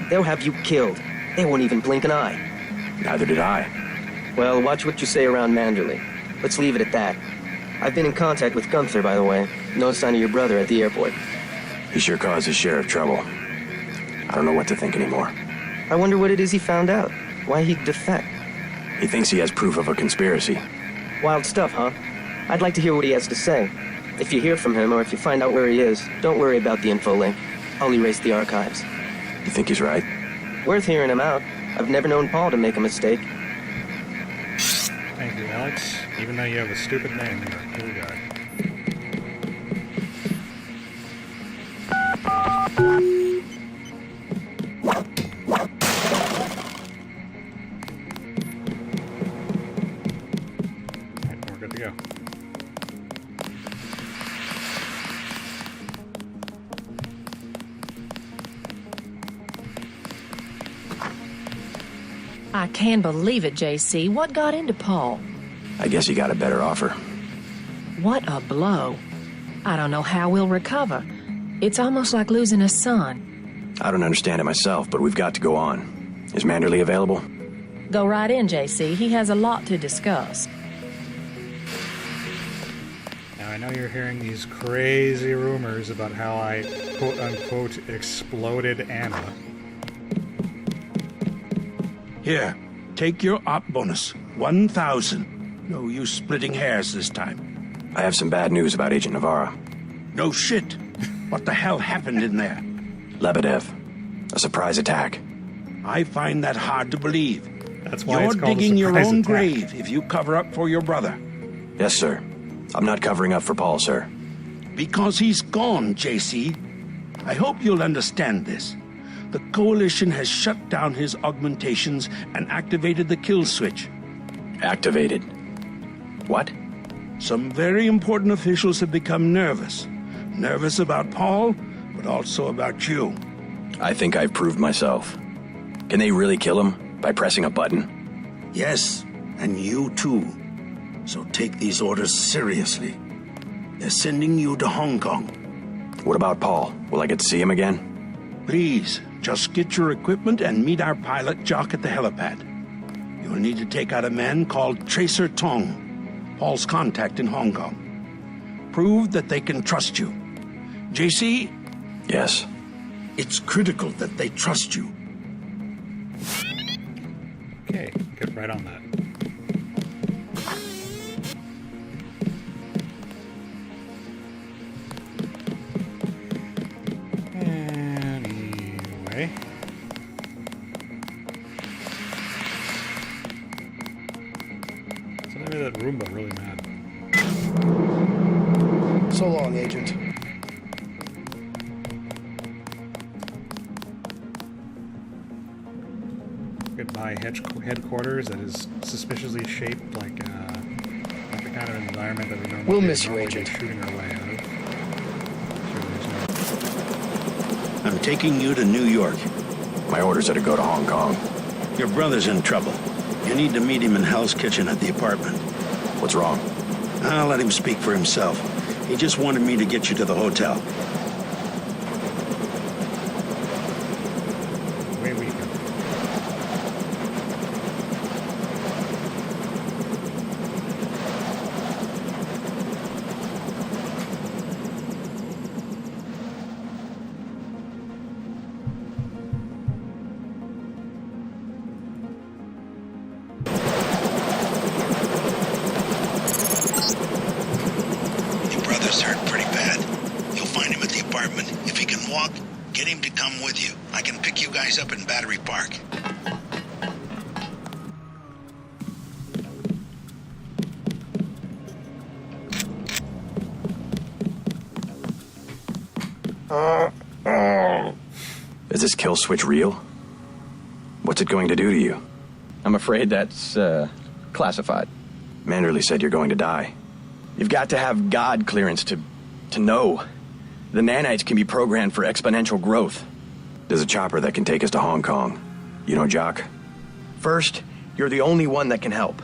They'll have you killed. They won't even blink an eye. Neither did I. Well, watch what you say around Manderley. Let's leave it at that. I've been in contact with Gunther, by the way. No sign of your brother at the airport. He sure caused his share of trouble. I don't know what to think anymore. I wonder what it is he found out. Why he'd defect. He thinks he has proof of a conspiracy. Wild stuff, huh? I'd like to hear what he has to say. If you hear from him, or if you find out where he is, don't worry about the info link. I'll erase the archives. You think he's right? Worth hearing him out. I've never known Paul to make a mistake. Thank you, Alex. Even though you have a stupid name, you're a cool guy. I can't believe it, JC. What got into Paul? I guess he got a better offer. What a blow. I don't know how we'll recover. It's almost like losing a son. I don't understand it myself, but we've got to go on. Is Manderley available? Go right in, JC. He has a lot to discuss. Now, I know you're hearing these crazy rumors about how I, quote-unquote, exploded Anna. Here, take your op bonus. 1,000. No use splitting hairs this time. I have some bad news about Agent Navarra. No shit. What the hell happened in there? Lebedev. A surprise attack. I find that hard to believe. That's why You're it's called digging a your surprise own attack. grave if you cover up for your brother. Yes, sir. I'm not covering up for Paul, sir. Because he's gone, JC. I hope you'll understand this. The Coalition has shut down his augmentations and activated the kill switch. Activated? What? Some very important officials have become nervous. Nervous about Paul, but also about you. I think I've proved myself. Can they really kill him by pressing a button? Yes, and you too. So take these orders seriously. They're sending you to Hong Kong. What about Paul? Will I get to see him again? Please, just get your equipment and meet our pilot Jock at the helipad. You'll need to take out a man called Tracer Tong, Paul's contact in Hong Kong. Prove that they can trust you. JC? Yes. It's critical that they trust you. Okay, get right on that. Anyway. So maybe that Roomba really mad. So long, Agent. Goodbye headquarters that is suspiciously shaped like the kind of environment that we normally We'll miss you, normally Agent. be shooting our way out of. Sure, there's I'm taking you to New York. My orders are to go to Hong Kong. Your brother's in trouble. You need to meet him in Hell's Kitchen at the apartment. What's wrong? I'll let him speak for himself. He just wanted me to get you to the hotel. Away we go. Your brother's hurt pretty bad. You'll find him at the apartment. If he can walk, get him to come with you. I can pick you guys up in Battery Park. Is this kill switch real? What's it going to do to you? I'm afraid that's, classified. Manderley said you're going to die. You've got to have God clearance to know. The nanites can be programmed for exponential growth. There's a chopper that can take us to Hong Kong. You know Jock? First, you're the only one that can help.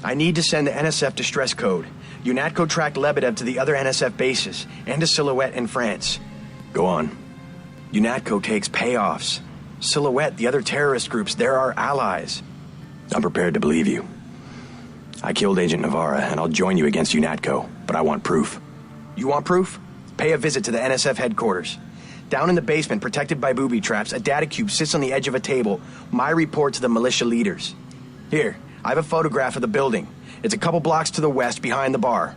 I need to send the NSF distress code. UNATCO tracked Lebedev to the other NSF bases and to Silhouette in France. Go on. UNATCO takes payoffs. Silhouette, the other terrorist groups, they're our allies. I'm prepared to believe you. I killed Agent Navarra, and I'll join you against UNATCO, but I want proof. You want proof? Pay a visit to the NSF headquarters. Down in the basement, protected by booby traps, a data cube sits on the edge of a table. My report to the militia leaders. Here, I have a photograph of the building. It's a couple blocks to the west, behind the bar.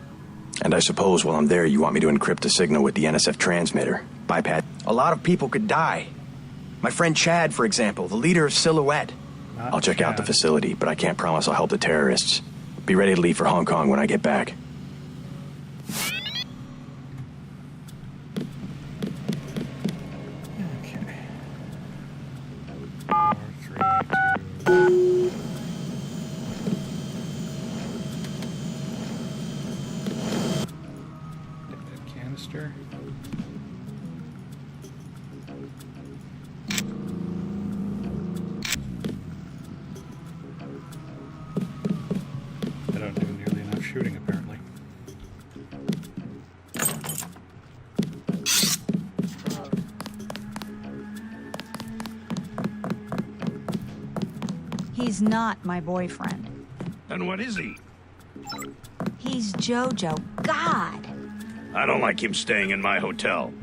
And I suppose while I'm there, you want me to encrypt the signal with the NSF transmitter. Bypass. A lot of people could die. My friend Chad, for example, the leader of Silhouette. I'll check out the facility, but I can't promise I'll help the terrorists. Be ready to leave for Hong Kong when I get back. Canister. He's not my boyfriend. Then what is he? He's Jojo. God! I don't like him staying in my hotel.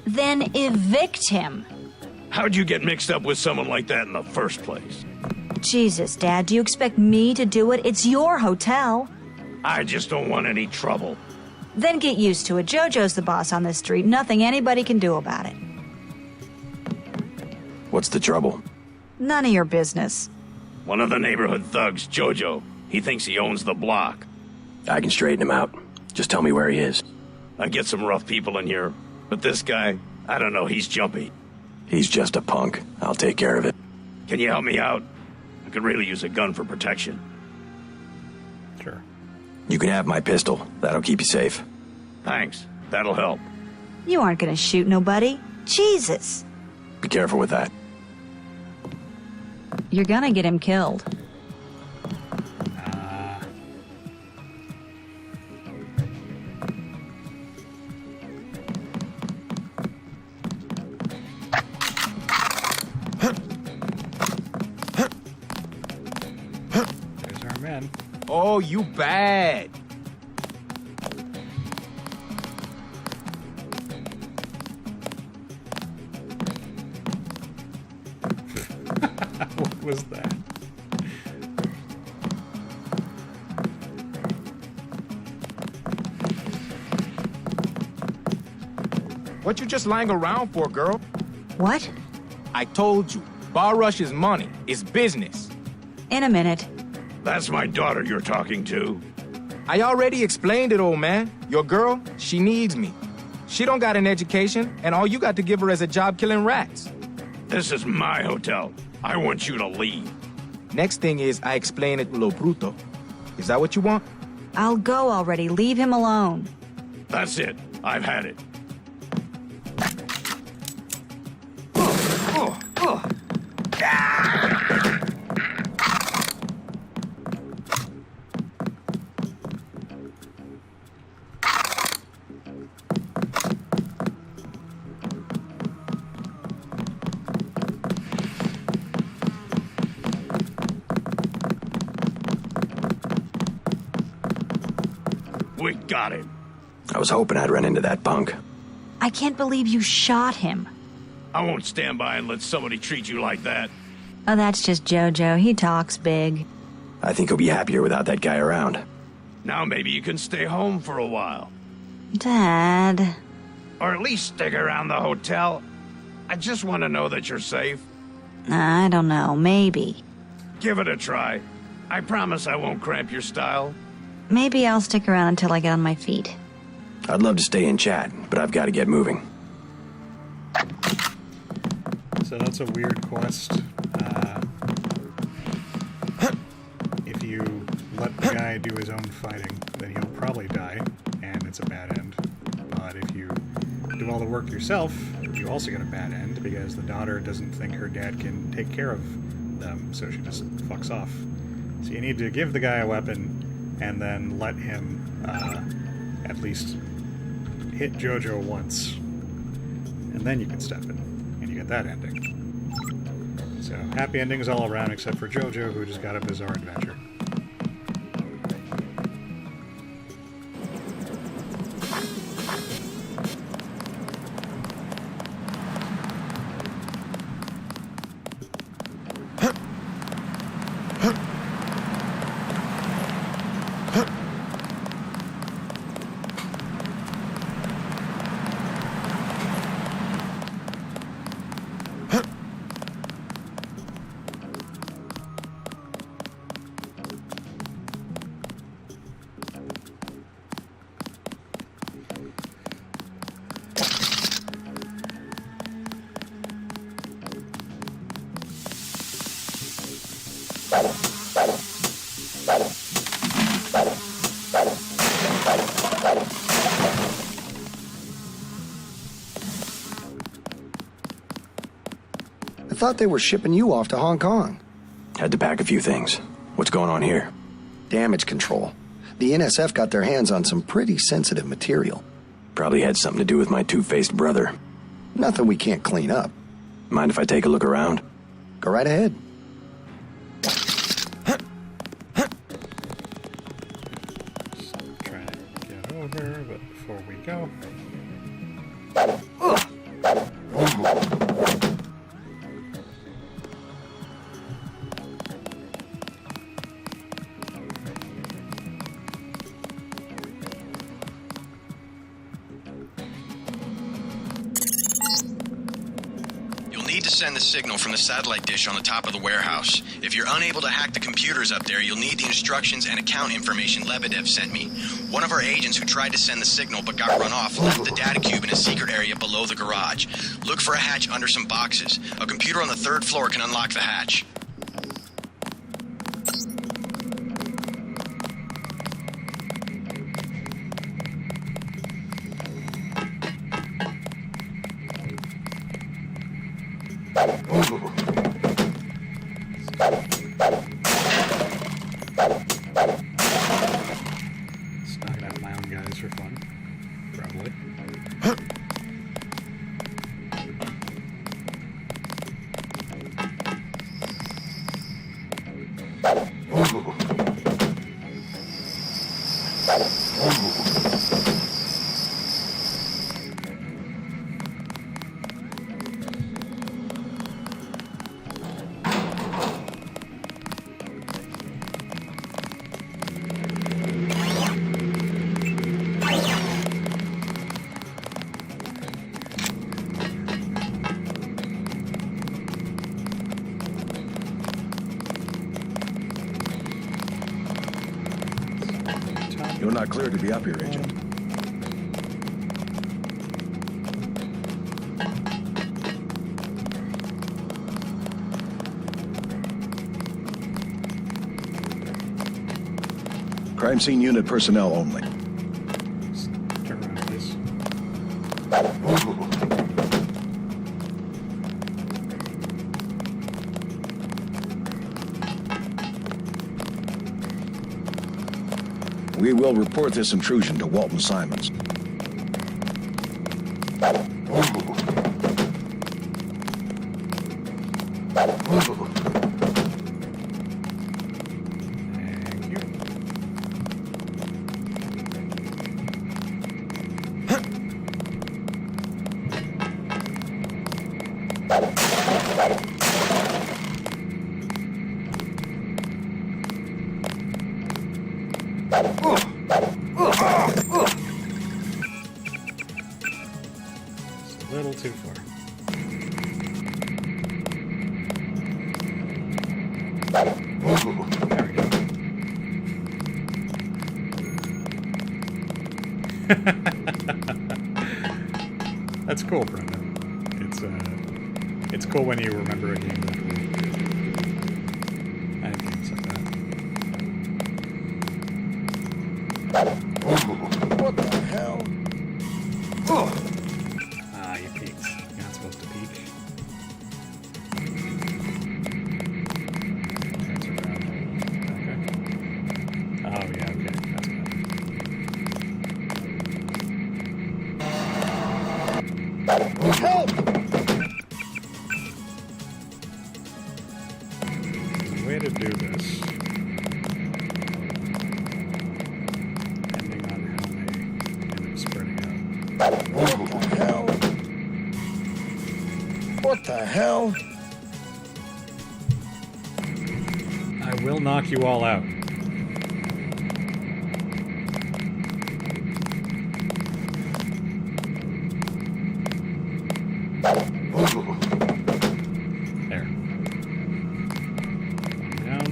Then evict him. How'd you get mixed up with someone like that in the first place? Jesus, Dad, do you expect me to do it? It's your hotel. I just don't want any trouble. Then get used to it. Jojo's the boss on this street. Nothing anybody can do about it. What's the trouble? None of your business. One of the neighborhood thugs, Jojo. He thinks he owns the block. I can straighten him out. Just tell me where he is. I get some rough people in here, but this guy, I don't know, he's jumpy. He's just a punk. I'll take care of it. Can you help me out? I could really use a gun for protection. Sure. You can have my pistol. That'll keep you safe. Thanks. That'll help. You aren't gonna shoot nobody. Jesus! Be careful with that. You're gonna get him killed. There's our men. Oh, you bad. What was that? What you just lying around for, girl? What? I told you, Bar Rush is money. It's business. In a minute. That's my daughter you're talking to. I already explained it, old man. Your girl, she needs me. She don't got an education, and all you got to give her is a job killing rats. This is my hotel. I want you to leave. Next thing is I explain it lo bruto. Is that what you want? I'll go already. Leave him alone. That's it. I've had it. We got him. I was hoping I'd run into that punk. I can't believe you shot him. I won't stand by and let somebody treat you like that. Oh, that's just Jojo. He talks big. I think he'll be happier without that guy around. Now maybe you can stay home for a while. Dad. Or at least stick around the hotel. I just want to know that you're safe. I don't know. Maybe. Give it a try. I promise I won't cramp your style. Maybe I'll stick around until I get on my feet. I'd love to stay and chat, but I've got to get moving. So that's a weird quest. If you let the guy do his own fighting, then he'll probably die, and it's a bad end. But if you do all the work yourself, you also get a bad end, because the daughter doesn't think her dad can take care of them, so she just fucks off. So you need to give the guy a weapon, and then let him at least hit Jojo once, and then you can step in, and you get that ending. So, happy endings all around except for Jojo, who just got a bizarre adventure. I thought they were shipping you off to Hong Kong. Had to pack a few things. What's going on here? Damage control. The NSF got their hands on some pretty sensitive material. Probably had something to do with my two-faced brother. Nothing we can't clean up. Mind if I take a look around? Go right ahead. Try to get over, but before we go. To send the signal from the satellite dish on the top of the warehouse. If you're unable to hack the computers up there, you'll need the instructions and account information Lebedev sent me. One of our agents who tried to send the signal but got run off left the data cube in a secret area below the garage. Look for a hatch under some boxes. A computer on the 3rd floor can unlock the hatch. Snug out my own guys for fun. Probably. You're not cleared to be up here, Agent. Crime scene unit personnel only. Turn around, please. We will report this intrusion to Walton Simons. Thank you. It's a little too far. There we go. That's cool, Brendan. It's cool when you remember a game that way. I have games like that. What the hell? Ah, you peeked. You're not supposed to peek. Turns around. Okay. Oh, yeah, okay. That's good. Help! There's a way to do this. Depending on how they end up spreading out. What the hell? What the hell? I will knock you all out. There. One down.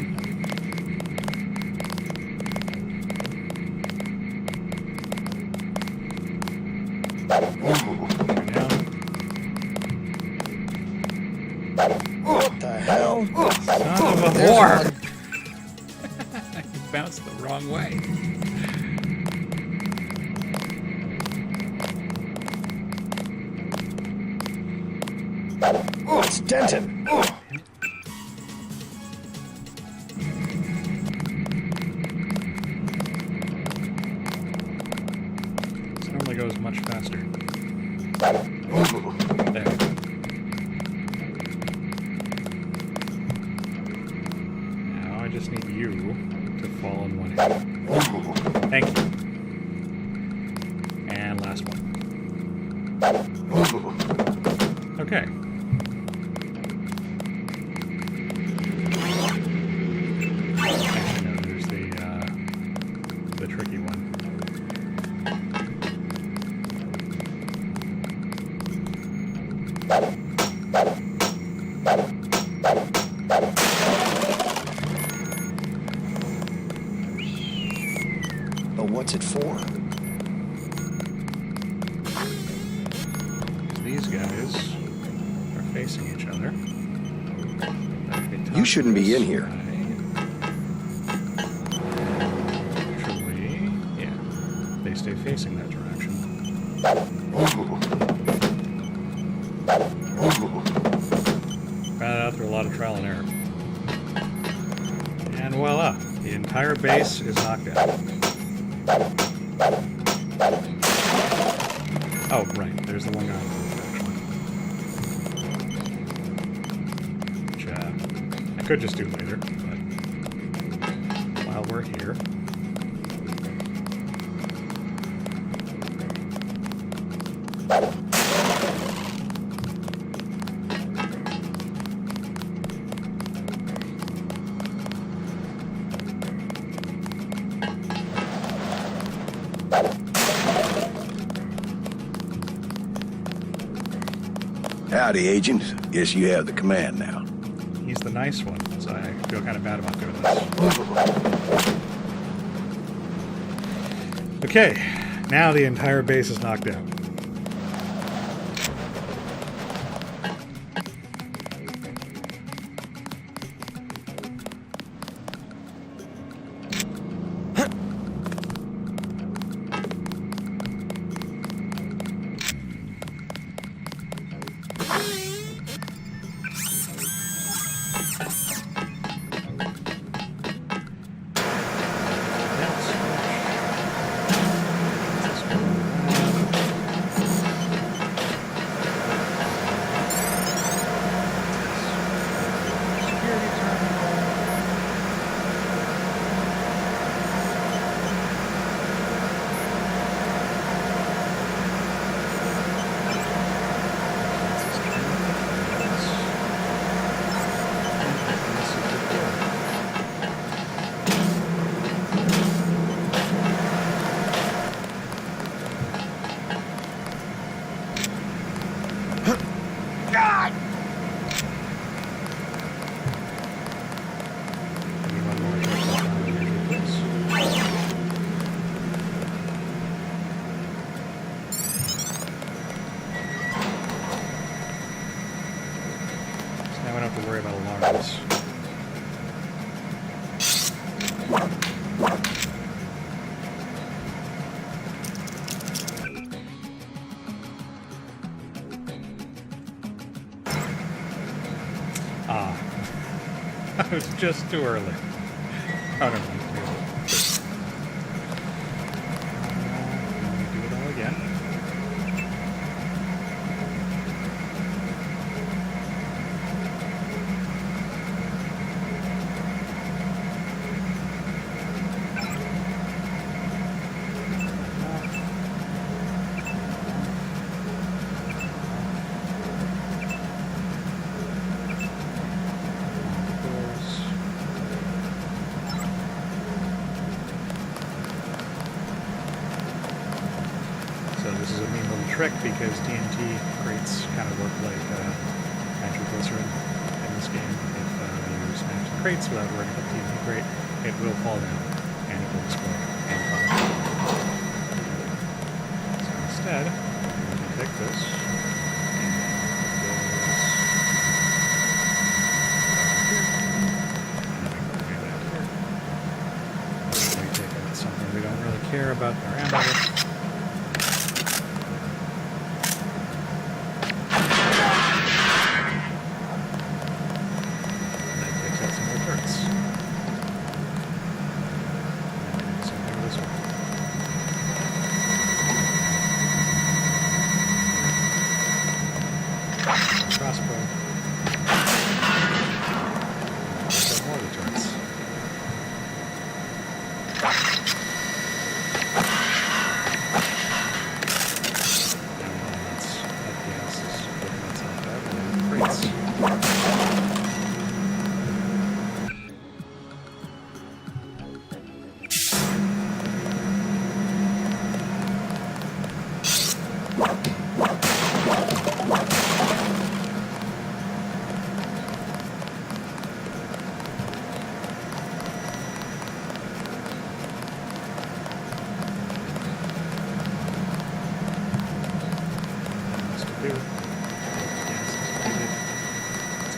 Two down. What the hell? Son of a whore! You bounced the wrong way. Oh, it's Denton. This normally goes much faster. There. Now I just need you to fall in one hit. Thank you. And last one. Okay. Actually, no, there's the tricky one. But what's it for? These guys are facing each other. You shouldn't be in here. Actually, yeah, they stay facing that direction. Found it out through a lot of trial and error. And voila, the entire base is knocked out. Oh, right, there's the one guy on the roof, actually. Which, I could just do later, but while we're here... Howdy, Agent. Guess you have the command now. He's the nice one, so I feel kind of bad about doing this. Okay, now the entire base is knocked out. Now I don't have to worry about alarms. Ah. I was just too early. Oh, no. Do it all again. Trick because TNT crates kind of work like nitroglycerin in this game. If you smash the crates without worrying about the TNT crate, it will fall down and it will explode and fire. So instead, we can take this and we take out something we don't really care about our ammo. crossbow. There's more of the turrets.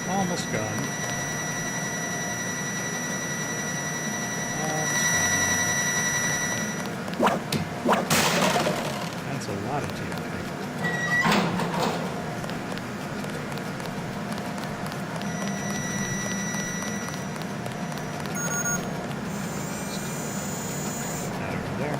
Almost gone. That's a lot of TNT. That over there.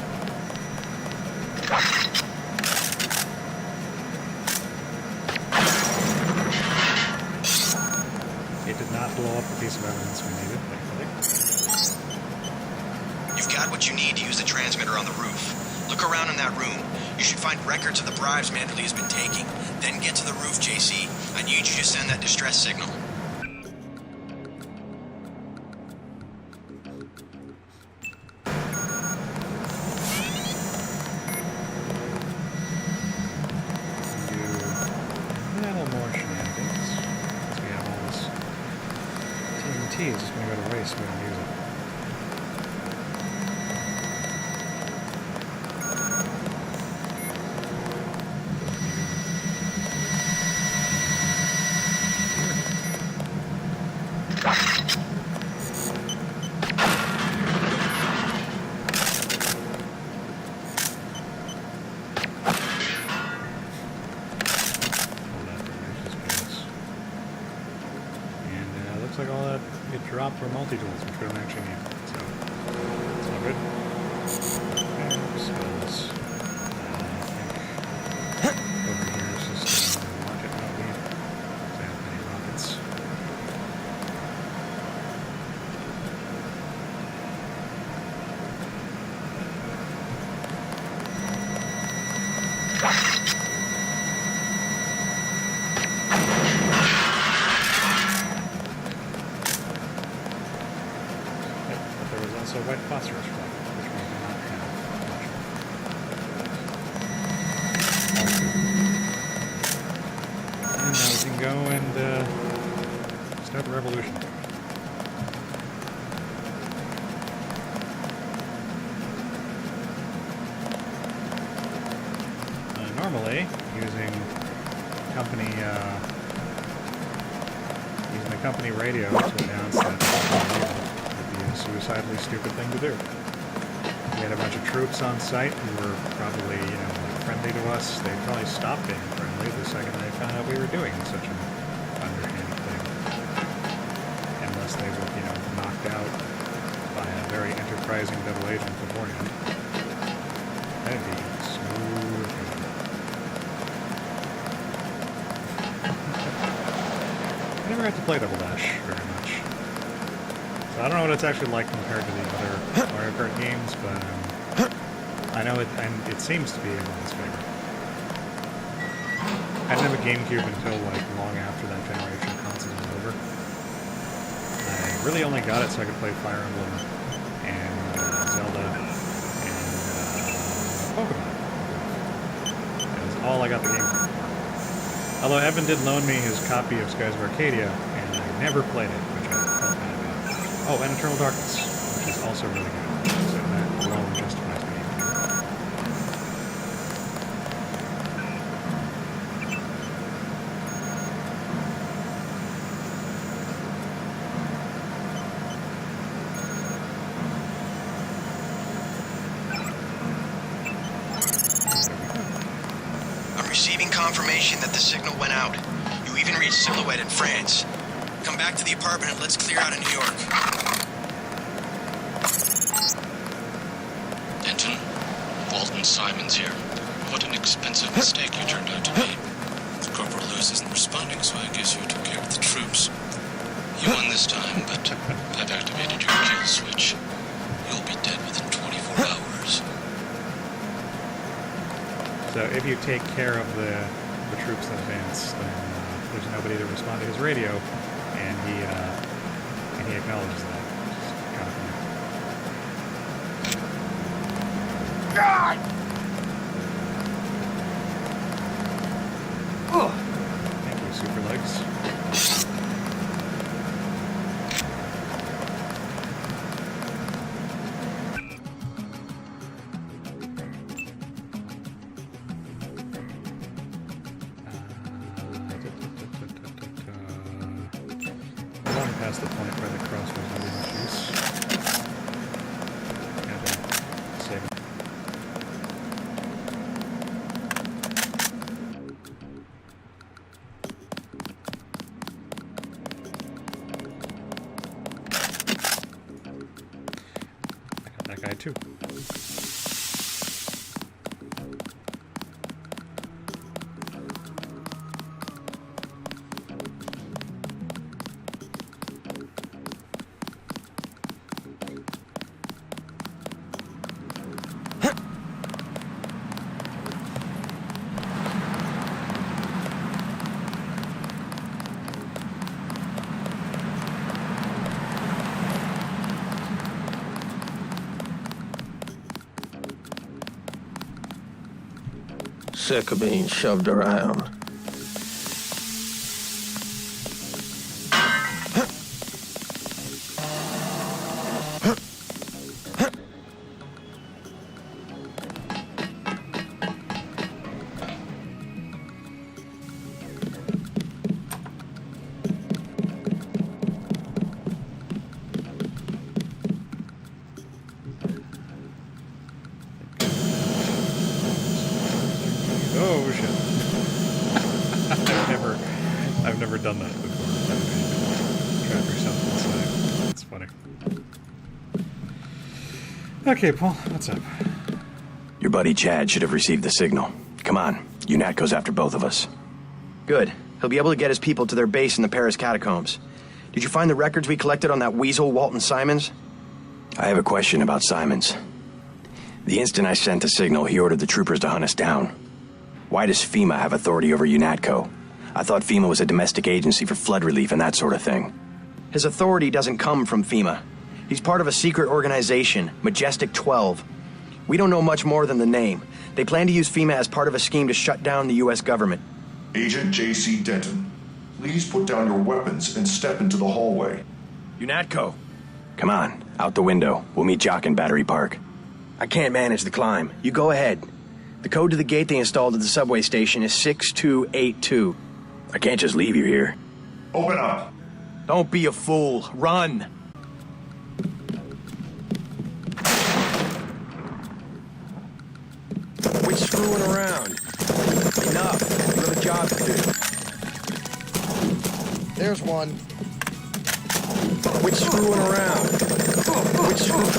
It did not blow up the piece of evidence we needed, thankfully. You've got what you need to use the transmitter on the roof. Look around in that room. You should find records of the bribes Manderley has been taking. Then get to the roof, JC. I need you to send that distress signal. Is just going to go to waste. We don't use it. Looks like all that get dropped for multi-tools, which we don't actually need. So, it's all good. And spells. I think over here is just a rocket not need. Because I have many rockets. Also white phosphorus rock, which we do not have much of. And now we can go and start the revolution. Normally, using the company radio to announce that suicidally stupid thing to do. We had a bunch of troops on site who were probably, friendly to us. They'd probably stop being friendly the second they found out we were doing such an underhanded thing. Unless they were, knocked out by a very enterprising double agent beforehand. That'd be smooth. I never had to play Double Dash very much. So I don't know what it's actually like compared to the other Mario Kart games, but I know it, and it seems to be everyone's favorite. I didn't have a GameCube until long after that generation of consoles was over. I really only got it so I could play Fire Emblem and Zelda and Pokemon. That was all I got the GameCube for. Although Evan did loan me his copy of Skies of Arcadia, and I never played it, which I felt bad about. Oh, and Eternal Darkness, which is also really good. So that alone justifies me. I'm receiving confirmation that the signal went out. You even reached Silhouette in France. Come back to the apartment and let's clear out of New York. Walton Simons here. What an expensive mistake you turned out to be. Corporal Lewis isn't responding, so I guess you took care of the troops. You won this time, but I've activated your kill switch. You'll be dead within 24 hours. So if you take care of the troops in advance, then there's nobody to respond to his radio, and he acknowledges that. Kind of funny. God! Thank you, Super Legs. Past the point where the crossbows are being juice. And save it. I got that guy too. Sick of being shoved around. Oh shit. I've never done that before. Trap yourself inside. That's funny. Okay, Paul, what's up? Your buddy Chad should have received the signal. Come on, UNAT goes after both of us. Good. He'll be able to get his people to their base in the Paris catacombs. Did you find the records we collected on that weasel, Walton Simons? I have a question about Simons. The instant I sent the signal, he ordered the troopers to hunt us down. Why does FEMA have authority over UNATCO? I thought FEMA was a domestic agency for flood relief and that sort of thing. His authority doesn't come from FEMA. He's part of a secret organization, Majestic 12. We don't know much more than the name. They plan to use FEMA as part of a scheme to shut down the U.S. government. Agent J.C. Denton, please put down your weapons and step into the hallway. UNATCO. Come on, out the window. We'll meet Jock in Battery Park. I can't manage the climb. You go ahead. The code to the gate they installed at the subway station is 6282. I can't just leave you here. Open up. Don't be a fool. Run. Quit screwing around. Enough. You have a job to do. There's one. Quit screwing around. Quit screwing.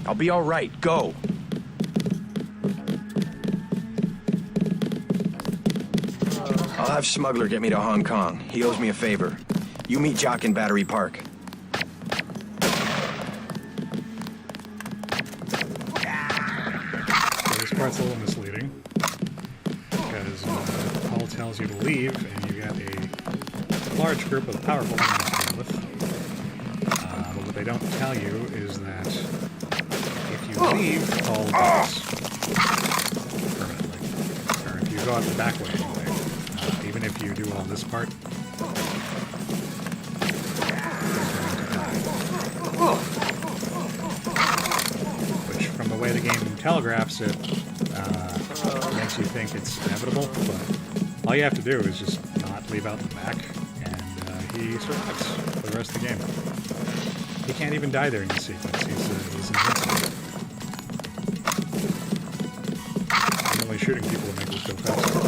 I'll be all right. Go. I'll have Smuggler get me to Hong Kong. He owes me a favor. You meet Jock in Battery Park. This part's a little misleading because Paul tells you to leave, and you got a large group of powerful enemies to deal with. But what they don't tell you is that if you leave, Paul dies permanently, or if you go out the back way anyway. Even if you do all this part, which, from the way the game telegraphs it, makes you think it's inevitable, but all you have to do is just not leave out the back, and he survives for the rest of the game. He can't even die during the sequence. He's invincible. I'm only shooting people to make this go faster.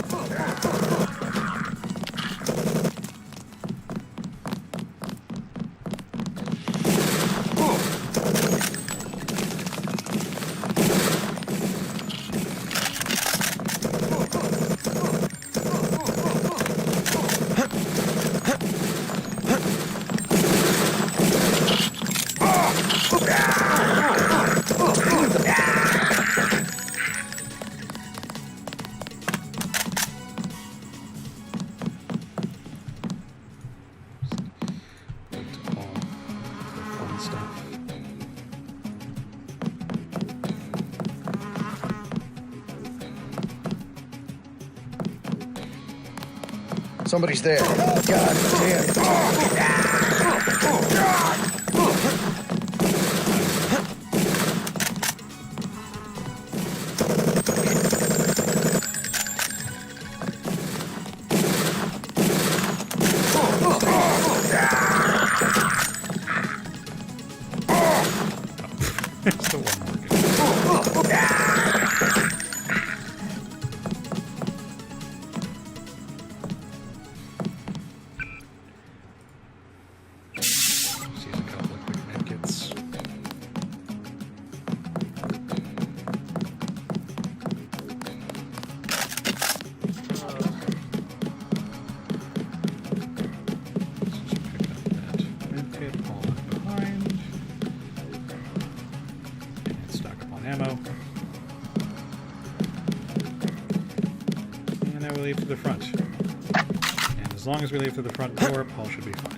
Somebody's there. God damn. Ammo. And now we leave to the front. And as long as we leave to the front door, Paul should be fine.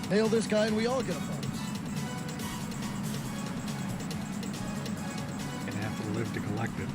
Nail this guy and we all get a bonus. Gonna have to live to collect it.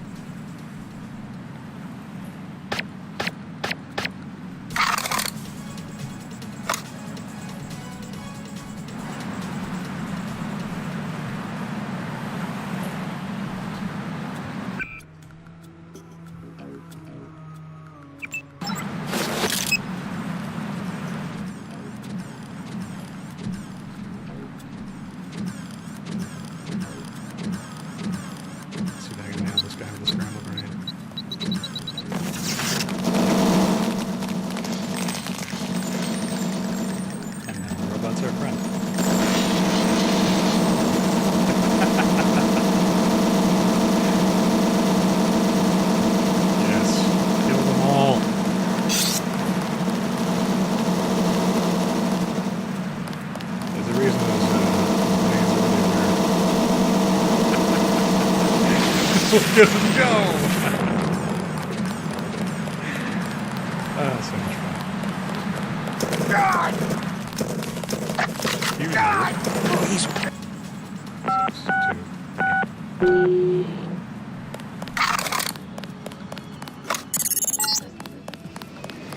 Look at him go! Oh, so much fun. God! God! Oh, he's...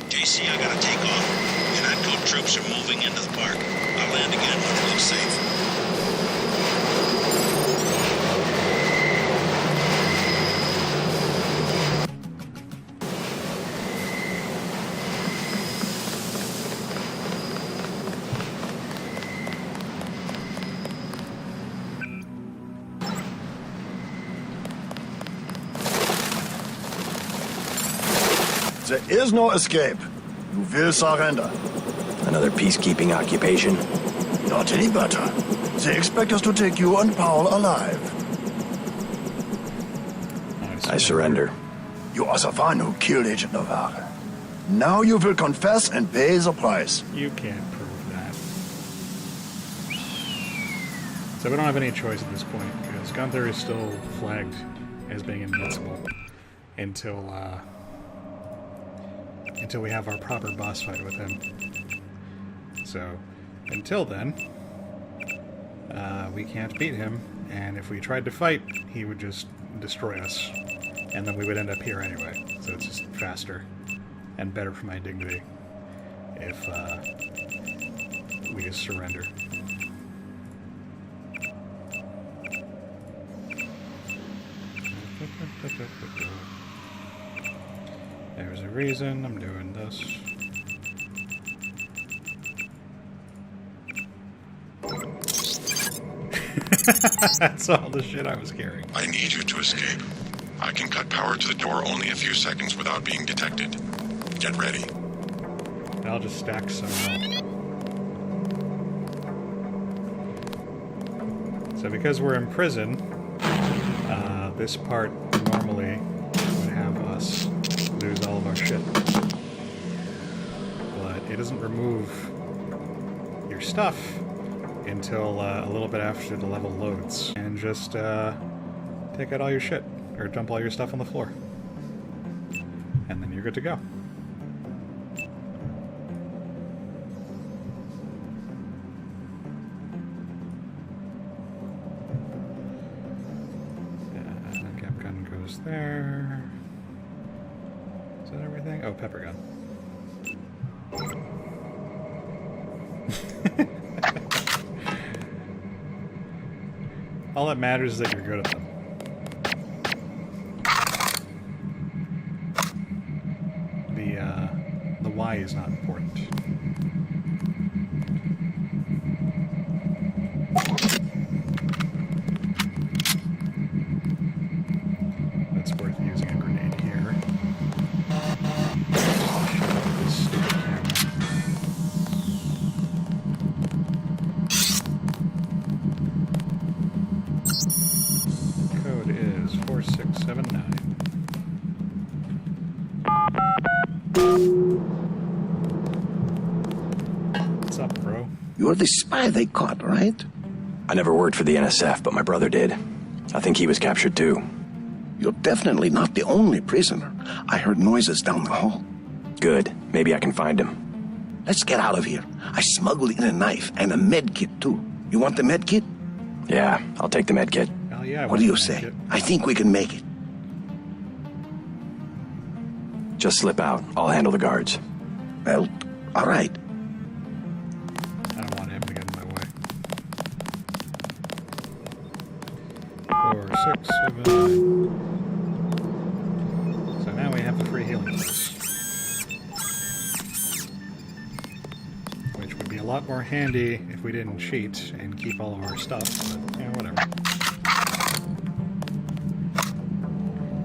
JC, I gotta take off. United troops are moving into the park. I'll land again when it looks safe. There is no escape. You will surrender. Another peacekeeping occupation? Not any better. They expect us to take you and Paul alive. I surrender. You are the one who killed Agent Navarre. Now you will confess and pay the price. You can't prove that. So we don't have any choice at this point, because Gunther is still flagged as being invincible until we have our proper boss fight with him. So, until then, we can't beat him, and if we tried to fight, he would just destroy us, and then we would end up here anyway. So it's just faster and better for my dignity if we just surrender. There's a reason I'm doing this. That's all the shit I was carrying. I need you to escape. I can cut power to the door only a few seconds without being detected. Get ready. I'll just stack some up. So because we're in prison, this part normally would have us lose all of our shit. But it doesn't remove your stuff until a little bit after the level loads. And just take out all your shit, or dump all your stuff on the floor. And then you're good to go. Cap gun goes there. Is that everything? Oh, pepper gun. All that matters is that you're good at them. The why is not important. That's worth using a grenade here. Shut up this stupid camera. Code is 4679. What's up, bro? You're the spy they caught, right? I never worked for the NSF, but my brother did. I think he was captured too. You're definitely not the only prisoner. I heard noises down the hall. Good. Maybe I can find him. Let's get out of here. I smuggled in a knife and a med kit too. You want the med kit? Yeah, I'll take the med kit. Hell yeah. What do you say? I think we can make it. Just slip out. I'll handle the guards. Well, all right. I don't want him to get in my way. 4, 6, 7, 9. So now we have the free healing place. Which would be a lot more handy if we didn't cheat and keep all of our stuff, but, yeah, whatever.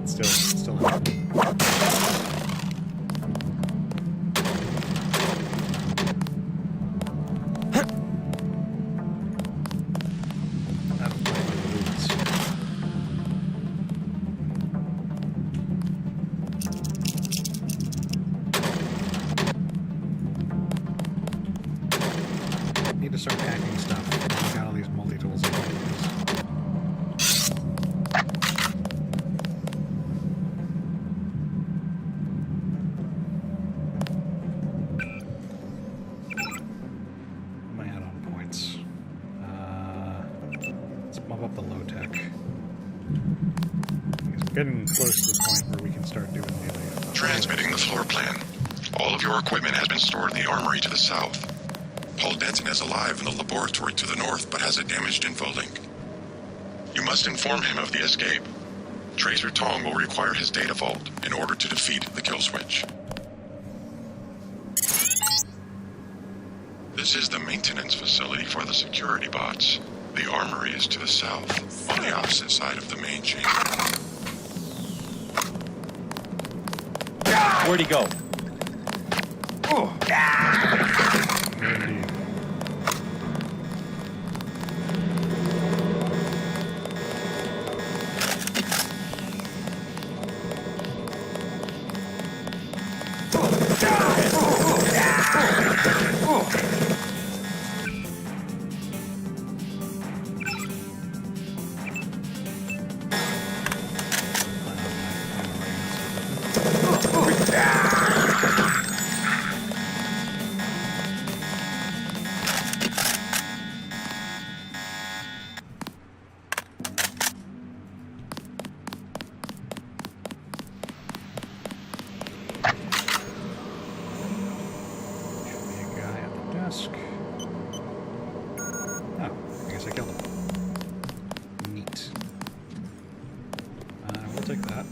Still helpful. Need to start packing stuff. I got all these multi-tools and things. Am I out on points? Let's bump up the low tech. Because we're getting close to the point where we can start doing the Transmitting the floor plan. All of your equipment has been stored in the armory to the south. Paul Denton is alive in the laboratory to the north, but has a damaged infolink. You must inform him of the escape. Tracer Tong will require his data vault in order to defeat the kill switch. This is the maintenance facility for the security bots. The armory is to the south, on the opposite side of the main chamber. Where'd he go? Oh. guess I killed him. Neat. We'll take that.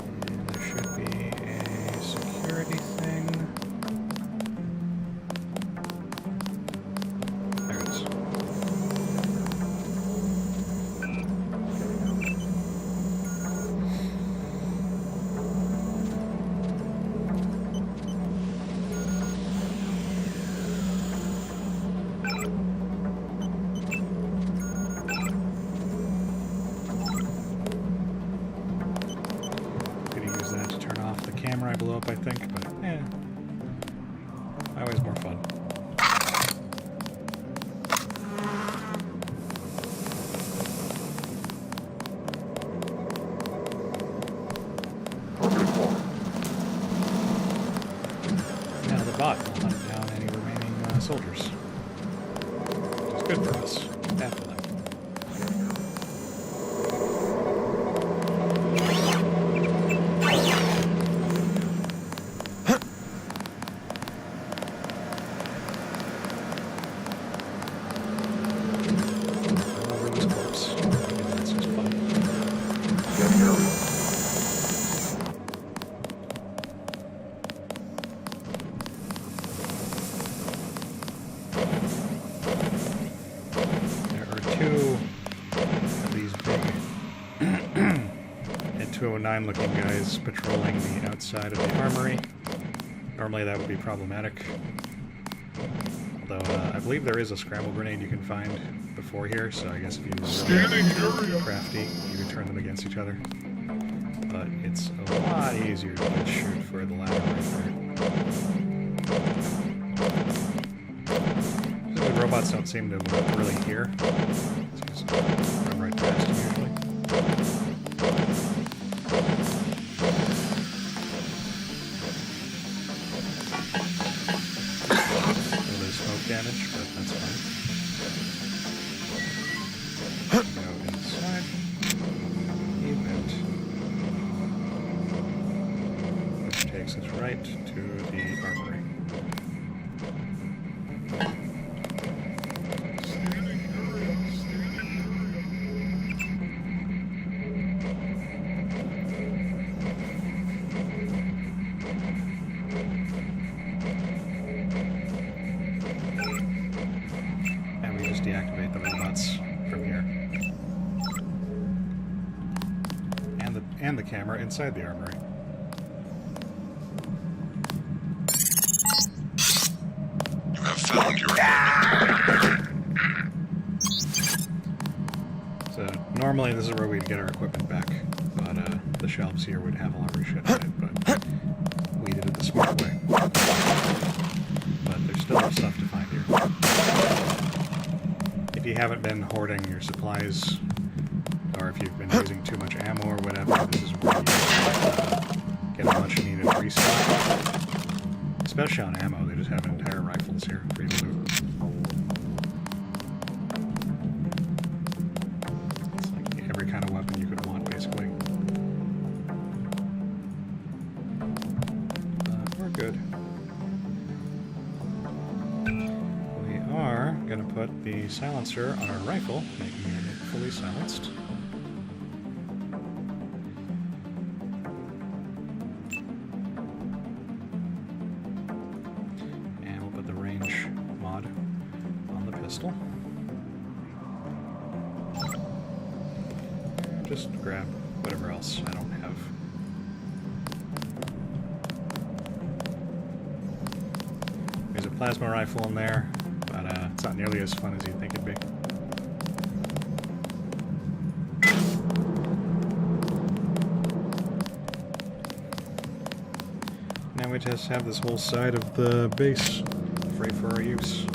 And there should be a security thing. There it is. Camera I blew up, I think, but yeah, always more fun. Now the bot will hunt down any remaining soldiers, which is good for us. Bad for them. Looking guys patrolling the outside of the armory. Normally that would be problematic. Although I believe there is a scramble grenade you can find before here, so I guess if you use crafty, you can turn them against each other. But it's a lot easier to just shoot for the ladder right there. The robots don't seem to really hear. So just run right past them usually. Damage, but that's fine. Go inside. Event. Which takes us right to the armory. Deactivate the robots from here. And the camera inside the armory. You have found your equipment. So normally this is where we'd get our equipment back, but the shelves here would have all our shit on it, but we did it the smart way. But there's still stuff to find here. If you haven't been hoarding your supplies, or if you've been using too much ammo or whatever, this is where you get a much needed restock. Especially on ammo, they just have entire rifles here for you to loot. It's like every kind of weapon you could want, basically. We're good. Are going to put the silencer on our rifle, making it fully silenced. And we'll put the range mod on the pistol. Just grab whatever else I don't have. There's a plasma rifle in there. But it's not nearly as fun as you think it'd be. Now we just have this whole side of the base free for our use.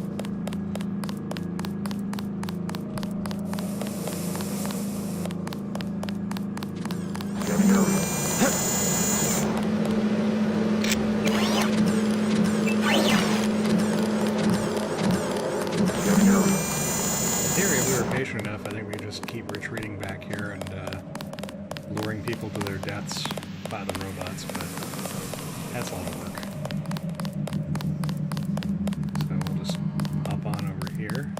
Enough, I think we just keep retreating back here and luring people to their deaths by the robots, but that's a lot of work. So we'll just hop on over here.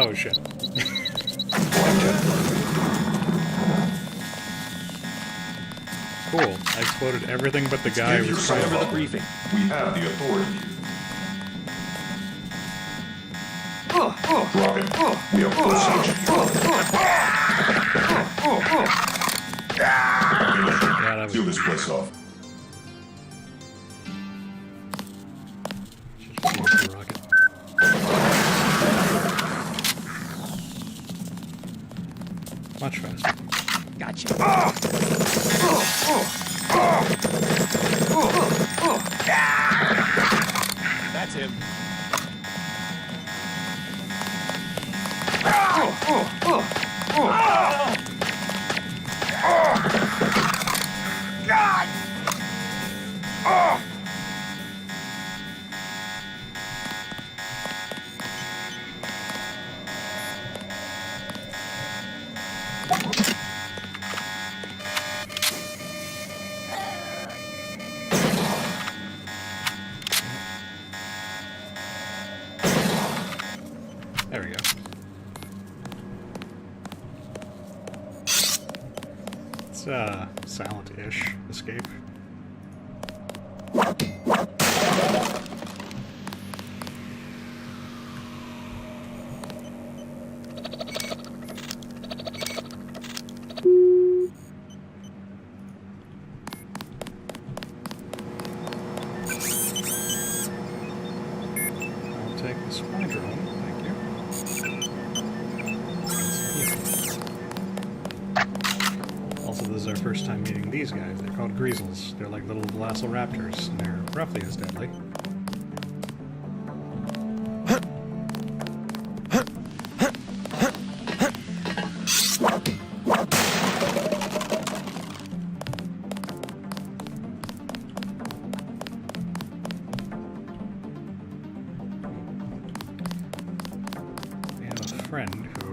Oh, shit. Cool. I exploded everything but the guy who was trying to... the briefing. We have the authority. Drop it. We have full sanction. Seal this place off. Much faster. Gotcha. That's him. God! There we go. It's silent-ish escape. I'll take the spy drone, thank you. Also, this is our first time meeting these guys. They're called Greasels. They're like little velociraptors, and they're roughly as deadly. We have a friend who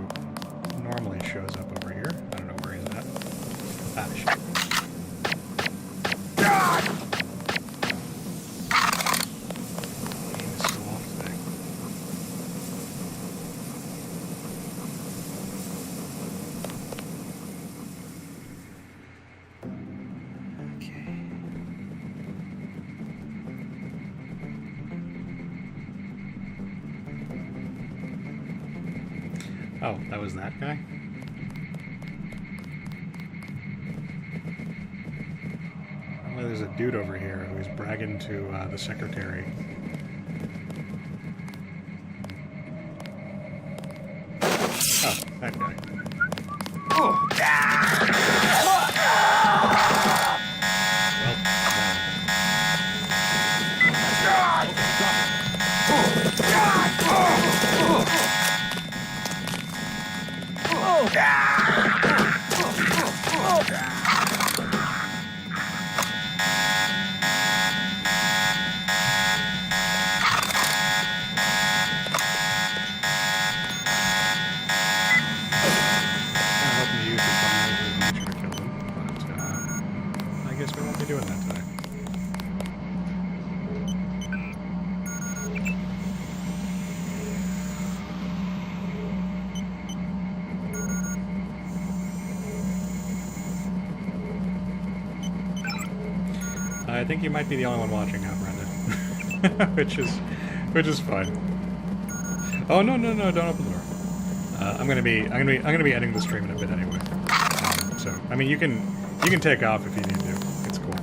normally shows up over here. I don't know where he's at. Ah, shit. He's so off today. Oh, that was that guy? Well, there's a dude over here who's bragging to the secretary. Oh, that guy. I guess we won't be doing that today. I think you might be the only one watching now, Brenda, which is fine. Oh no, don't open the door. I'm gonna be editing the stream in a bit anyway. So I mean, you can take off if you need to. It's cool.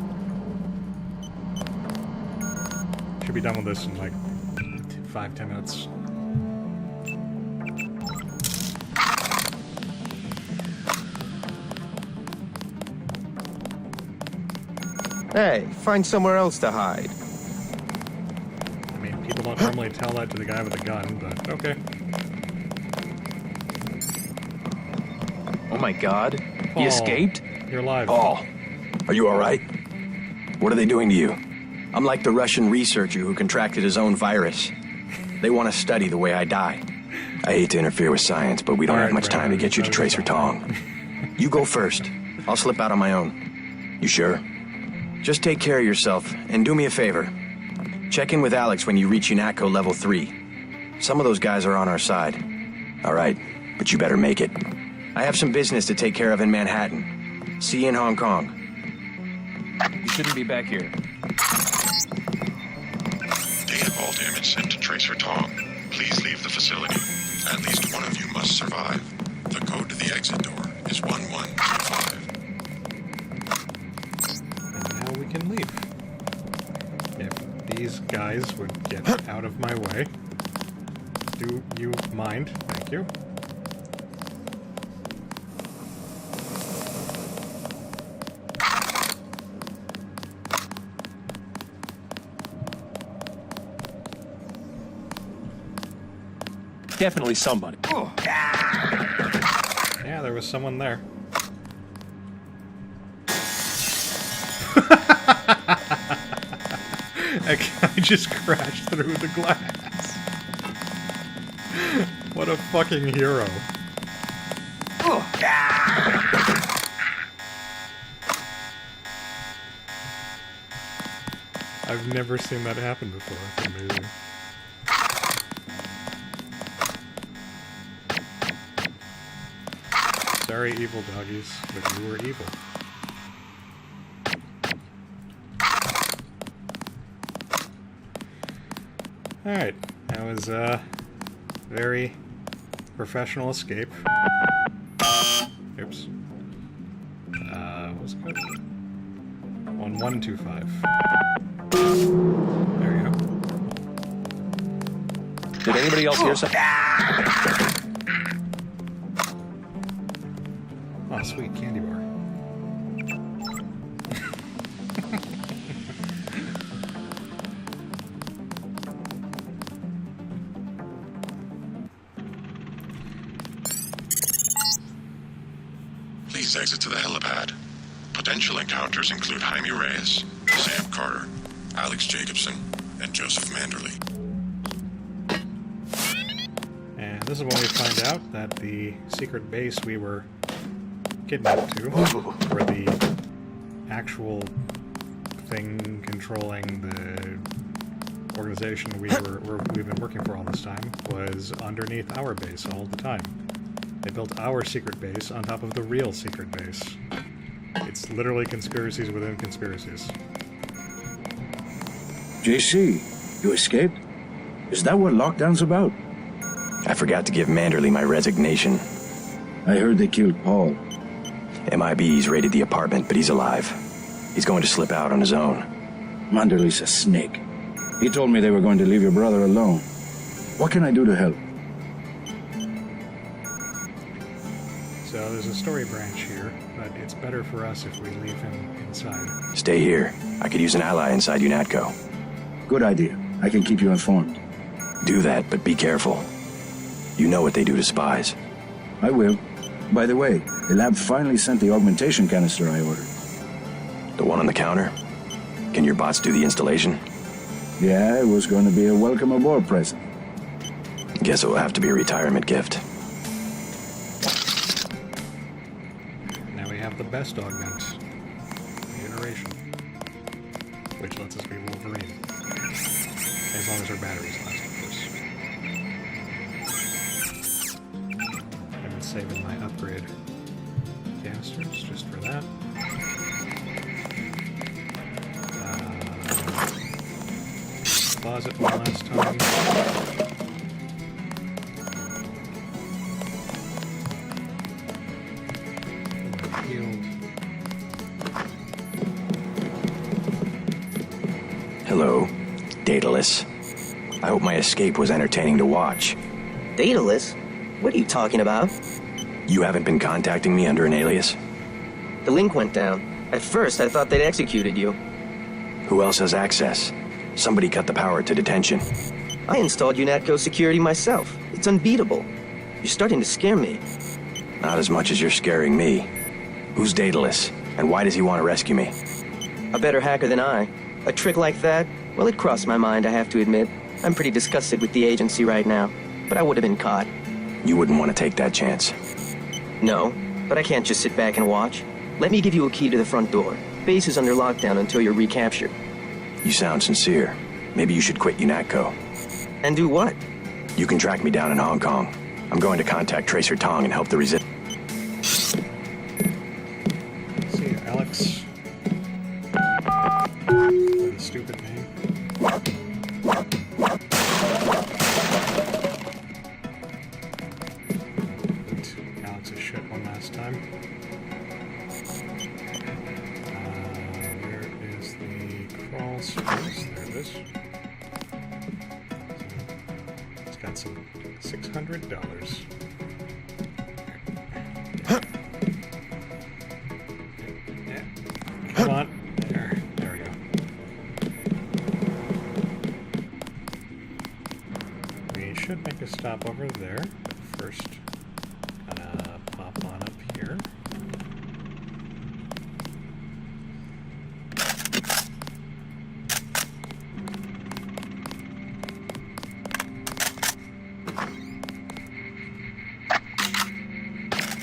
Should be done with this in like 5-10 minutes. Hey, find somewhere else to hide. I mean, people don't normally tell that to the guy with a gun, but okay. Oh my god. He escaped? You're alive. Paul, are you alright? What are they doing to you? I'm like the Russian researcher who contracted his own virus. They want to study the way I die. I hate to interfere with science, but we don't have much time to get you to Tracer Tong. You go first. I'll slip out on my own. You sure? Just take care of yourself, and do me a favor. Check in with Alex when you reach UNATCO level 3. Some of those guys are on our side. All right, but you better make it. I have some business to take care of in Manhattan. See you in Hong Kong. You shouldn't be back here. Data ball damage sent to Tracer Tong. Please leave the facility. At least one of you must survive. The code to the exit door is 1125. And now we can leave. If these guys would get out of my way. Do you mind? Thank you. Definitely somebody. Yeah, there was someone there. That guy just crashed through the glass. What a fucking hero. I've never seen that happen before. It's amazing. Sorry, evil doggies, but you were evil. Alright, that was a very professional escape. Oops. What was it called? 1125. There you go. Did anybody else hear something? Oh, sweet candy bar. Please exit to the helipad. Potential encounters include Jaime Reyes, Sam Carter, Alex Jacobson, and Joseph Manderley. And this is when we find out that the secret base we were kidnapped to, or the actual thing controlling the organization we've been working for all this time, was underneath our base all the time. They built our secret base on top of the real secret base. It's literally conspiracies within conspiracies. JC, you escaped? Is that what lockdown's about? I forgot to give Manderley my resignation. I heard they killed Paul. MIB's raided the apartment, but he's alive. He's going to slip out on his own. Manderley's a snake. He told me they were going to leave your brother alone. What can I do to help? So there's a story branch here, but it's better for us if we leave him inside. Stay here. I could use an ally inside UNATCO. Good idea. I can keep you informed. Do that, but be careful. You know what they do to spies. I will. By the way, the lab finally sent the augmentation canister I ordered. The one on the counter? Can your bots do the installation? Yeah, it was going to be a welcome aboard present. Guess it will have to be a retirement gift. Now we have the best augment iteration, which lets us be Wolverine. As long as our batteries last, of course. I've been saving my upgrade canisters just for that. Closet one last time. Healed. Hello, Daedalus. I hope my escape was entertaining to watch. Daedalus? What are you talking about? You haven't been contacting me under an alias? The link went down. At first, I thought they'd executed you. Who else has access? Somebody cut the power to detention. I installed UNATCO security myself. It's unbeatable. You're starting to scare me. Not as much as you're scaring me. Who's Daedalus, and why does he want to rescue me? A better hacker than I. A trick like that? Well, it crossed my mind, I have to admit. I'm pretty disgusted with the agency right now, but I would have been caught. You wouldn't want to take that chance. No, but I can't just sit back and watch. Let me give you a key to the front door. Base is under lockdown until you're recaptured. You sound sincere. Maybe you should quit UNATCO. And do what? You can track me down in Hong Kong. I'm going to contact Tracer Tong and help the resist. See you, Alex. What a stupid name. Alex is shit one last time. Where is the crawl space? There it is. It's got some $600. Come on. There we go. We should make a stop over there. But first, gotta pop on up here.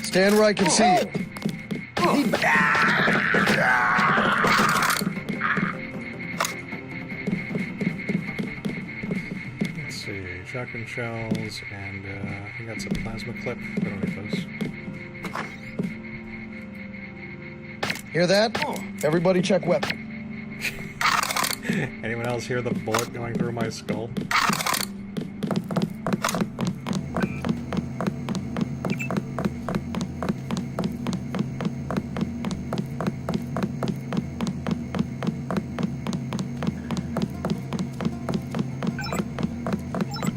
Stand where I can see you. Let's see, shotgun shells, and I think that's a plasma clip. I don't know if those. Hear that? Everybody check weapon. Anyone else hear the bullet going through my skull?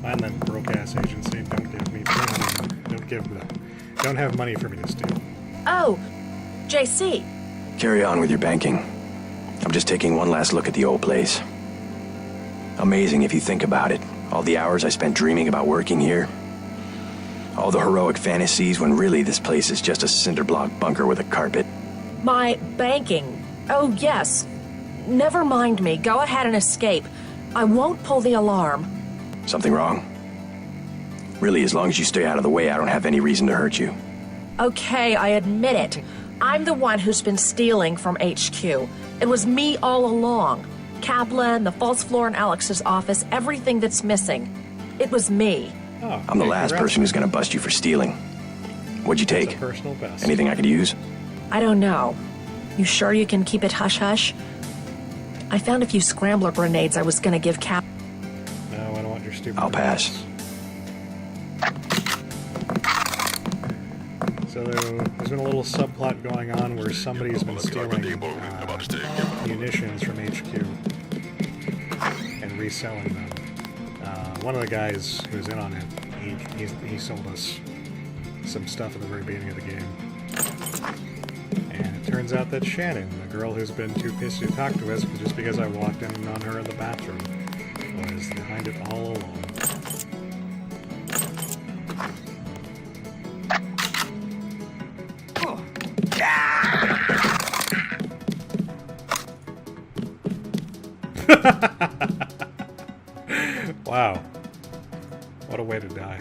Find that broke-ass agency. Don't give me money. Don't give them. Don't have money for me to steal. Oh, JC. Carry on with your banking. I'm just taking one last look at the old place. Amazing if you think about it. All the hours I spent dreaming about working here. All the heroic fantasies when really this place is just a cinder block bunker with a carpet. My banking. Oh, yes. Never mind me. Go ahead and escape. I won't pull the alarm. Something wrong? Really, as long as you stay out of the way, I don't have any reason to hurt you. Okay, I admit it. I'm the one who's been stealing from HQ. It was me all along. Kaplan, the false floor in Alex's office, everything that's missing. It was me. Oh, I'm the last person who's gonna bust you for stealing. What'd you take? Personal best. Anything I could use? I don't know. You sure you can keep it hush-hush? I found a few scrambler grenades I was gonna give Cap. No, I don't want your stupid. I'll pass. So there's been a little subplot going on where somebody's been stealing munitions from HQ and reselling them. One of the guys who's in on it, he sold us some stuff at the very beginning of the game. And it turns out that Shannon, the girl who's been too pissed to talk to us just because I walked in on her in the bathroom, was behind it all along. Wow. What a way to die.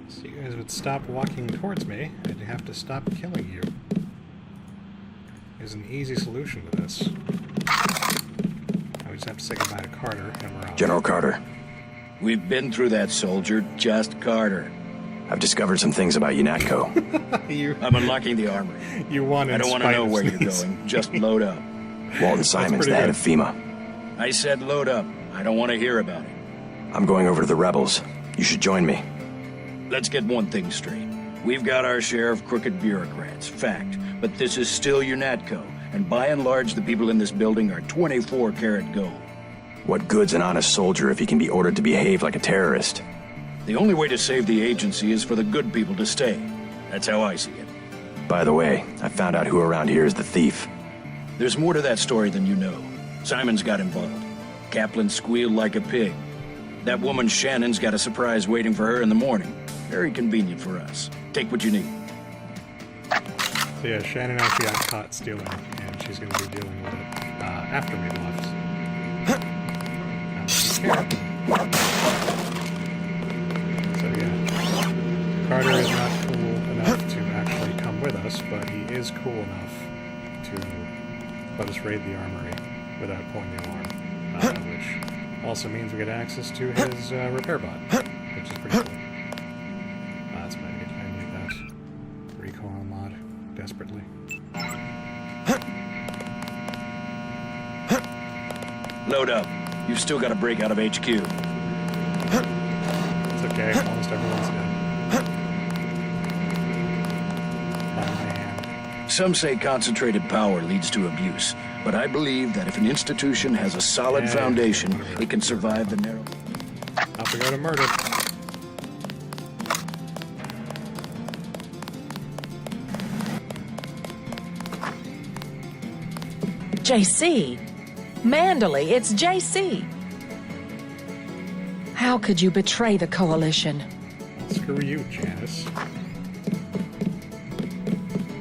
So you guys would stop walking towards me, I'd have to stop killing you. There's an easy solution to this. I would just have to say goodbye to Carter and we're out. General Carter. We've been through that, soldier. Just Carter. I've discovered some things about UNATCO. I'm unlocking the armory. You won. I don't want to know where you're going. Just load up. Walton Simon's the head of FEMA. I said load up. I don't want to hear about it. I'm going over to the rebels. You should join me. Let's get one thing straight. We've got our share of crooked bureaucrats, fact. But this is still UNATCO, and by and large the people in this building are 24-karat gold. What good's an honest soldier if he can be ordered to behave like a terrorist? The only way to save the agency is for the good people to stay. That's how I see it. By the way, I found out who around here is the thief. There's more to that story than you know. Simon's got involved. Kaplan squealed like a pig. That woman Shannon's got a surprise waiting for her in the morning. Very convenient for us. Take what you need. So yeah, Shannon actually got caught stealing, and she's going to be dealing with it after we left. Now, So yeah, Carter is not cool enough to actually come with us, but he is cool enough to let us raid the armory without pulling the alarm, which also means we get access to his repair bot, which is pretty cool. That's about it. I need that recoil mod desperately. Load up. You've still got to break out of HQ. It's okay. Almost everyone's dead. Some say concentrated power leads to abuse, but I believe that if an institution has a solid foundation, it can survive the narrow... Off we go to murder. JC! Manderley, it's JC! How could you betray the Coalition? Screw you, Janice.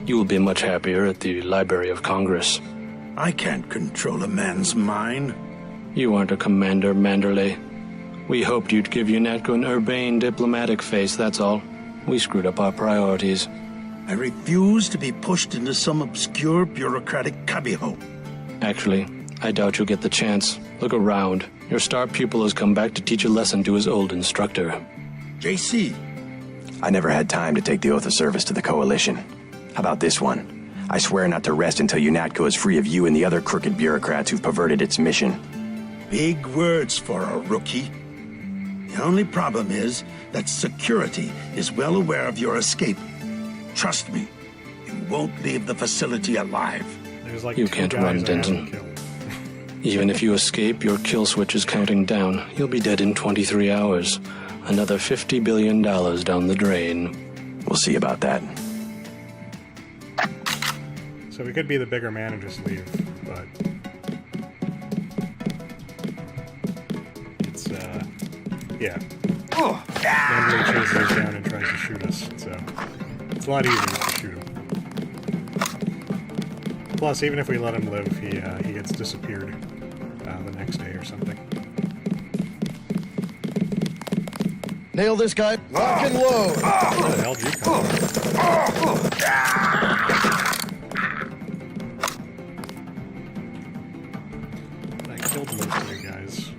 You will be much happier at the Library of Congress. I can't control a man's mind. You aren't a commander, Manderley. We hoped you'd give UNATCO an urbane diplomatic face, that's all. We screwed up our priorities. I refuse to be pushed into some obscure bureaucratic cubbyhole. Actually, I doubt you'll get the chance. Look around. Your star pupil has come back to teach a lesson to his old instructor. JC. I never had time to take the oath of service to the Coalition. How about this one? I swear not to rest until UNATCO is free of you and the other crooked bureaucrats who've perverted its mission. Big words for a rookie. The only problem is that security is well aware of your escape. Trust me, you won't leave the facility alive. Like you can't run, Denton. Even if you escape, your kill switch is counting down. You'll be dead in 23 hours. Another $50 billion down the drain. We'll see about that. So we could be the bigger man and just leave, but... It's, yeah. Manderley chases us down and tries to shoot us, so... It's a lot easier to shoot him. Plus, even if we let him live, he gets disappeared the next day or something. Nail this guy. Lock and load. Where the hell did you come from? I killed most of you guys.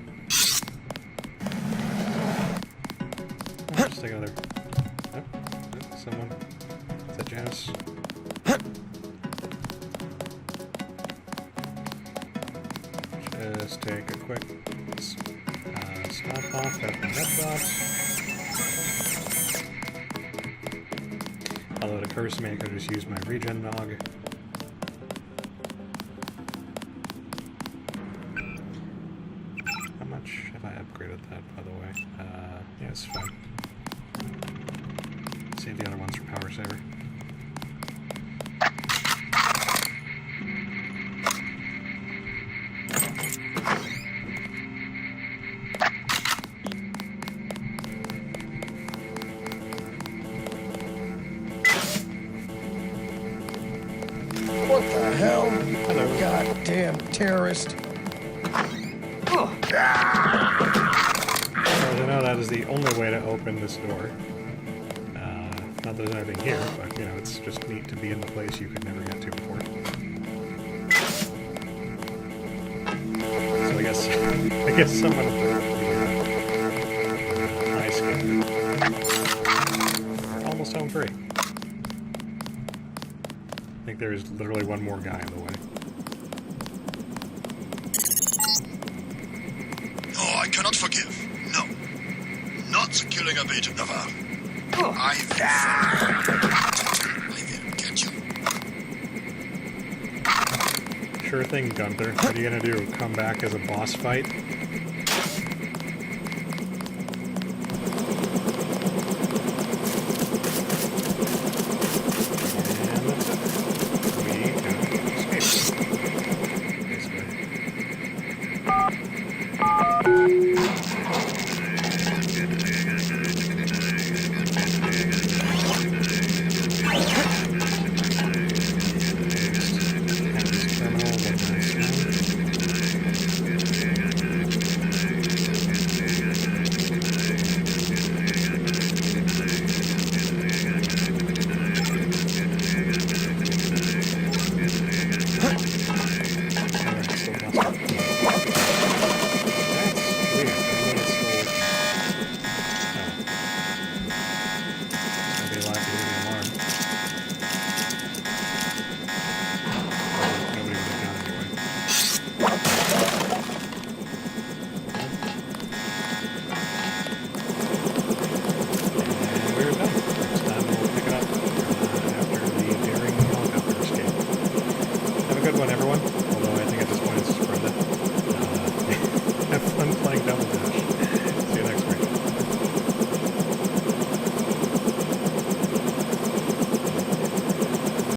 Oh, just take another... Oh, someone... Is that Janice? Just take a quick stop off at the medbot. Although it occurs to me I could just use my regen nog. How much have I upgraded that, by the way? Yeah, it's fine. Save the other ones for power saver. What the hell? Hello. Goddamn terrorist. As far as I know, that is the only way to open this door. Not that there's anything here, but, you know, it's just neat to be in the place you could never get to before. So I guess someone broke the ice skin. We're almost home free. I think there is literally one more guy in the way. Oh, I cannot forgive. No. Not the killing of Agent Navarre. I will get you. Sure thing, Gunther. What are you gonna do? Come back as a boss fight?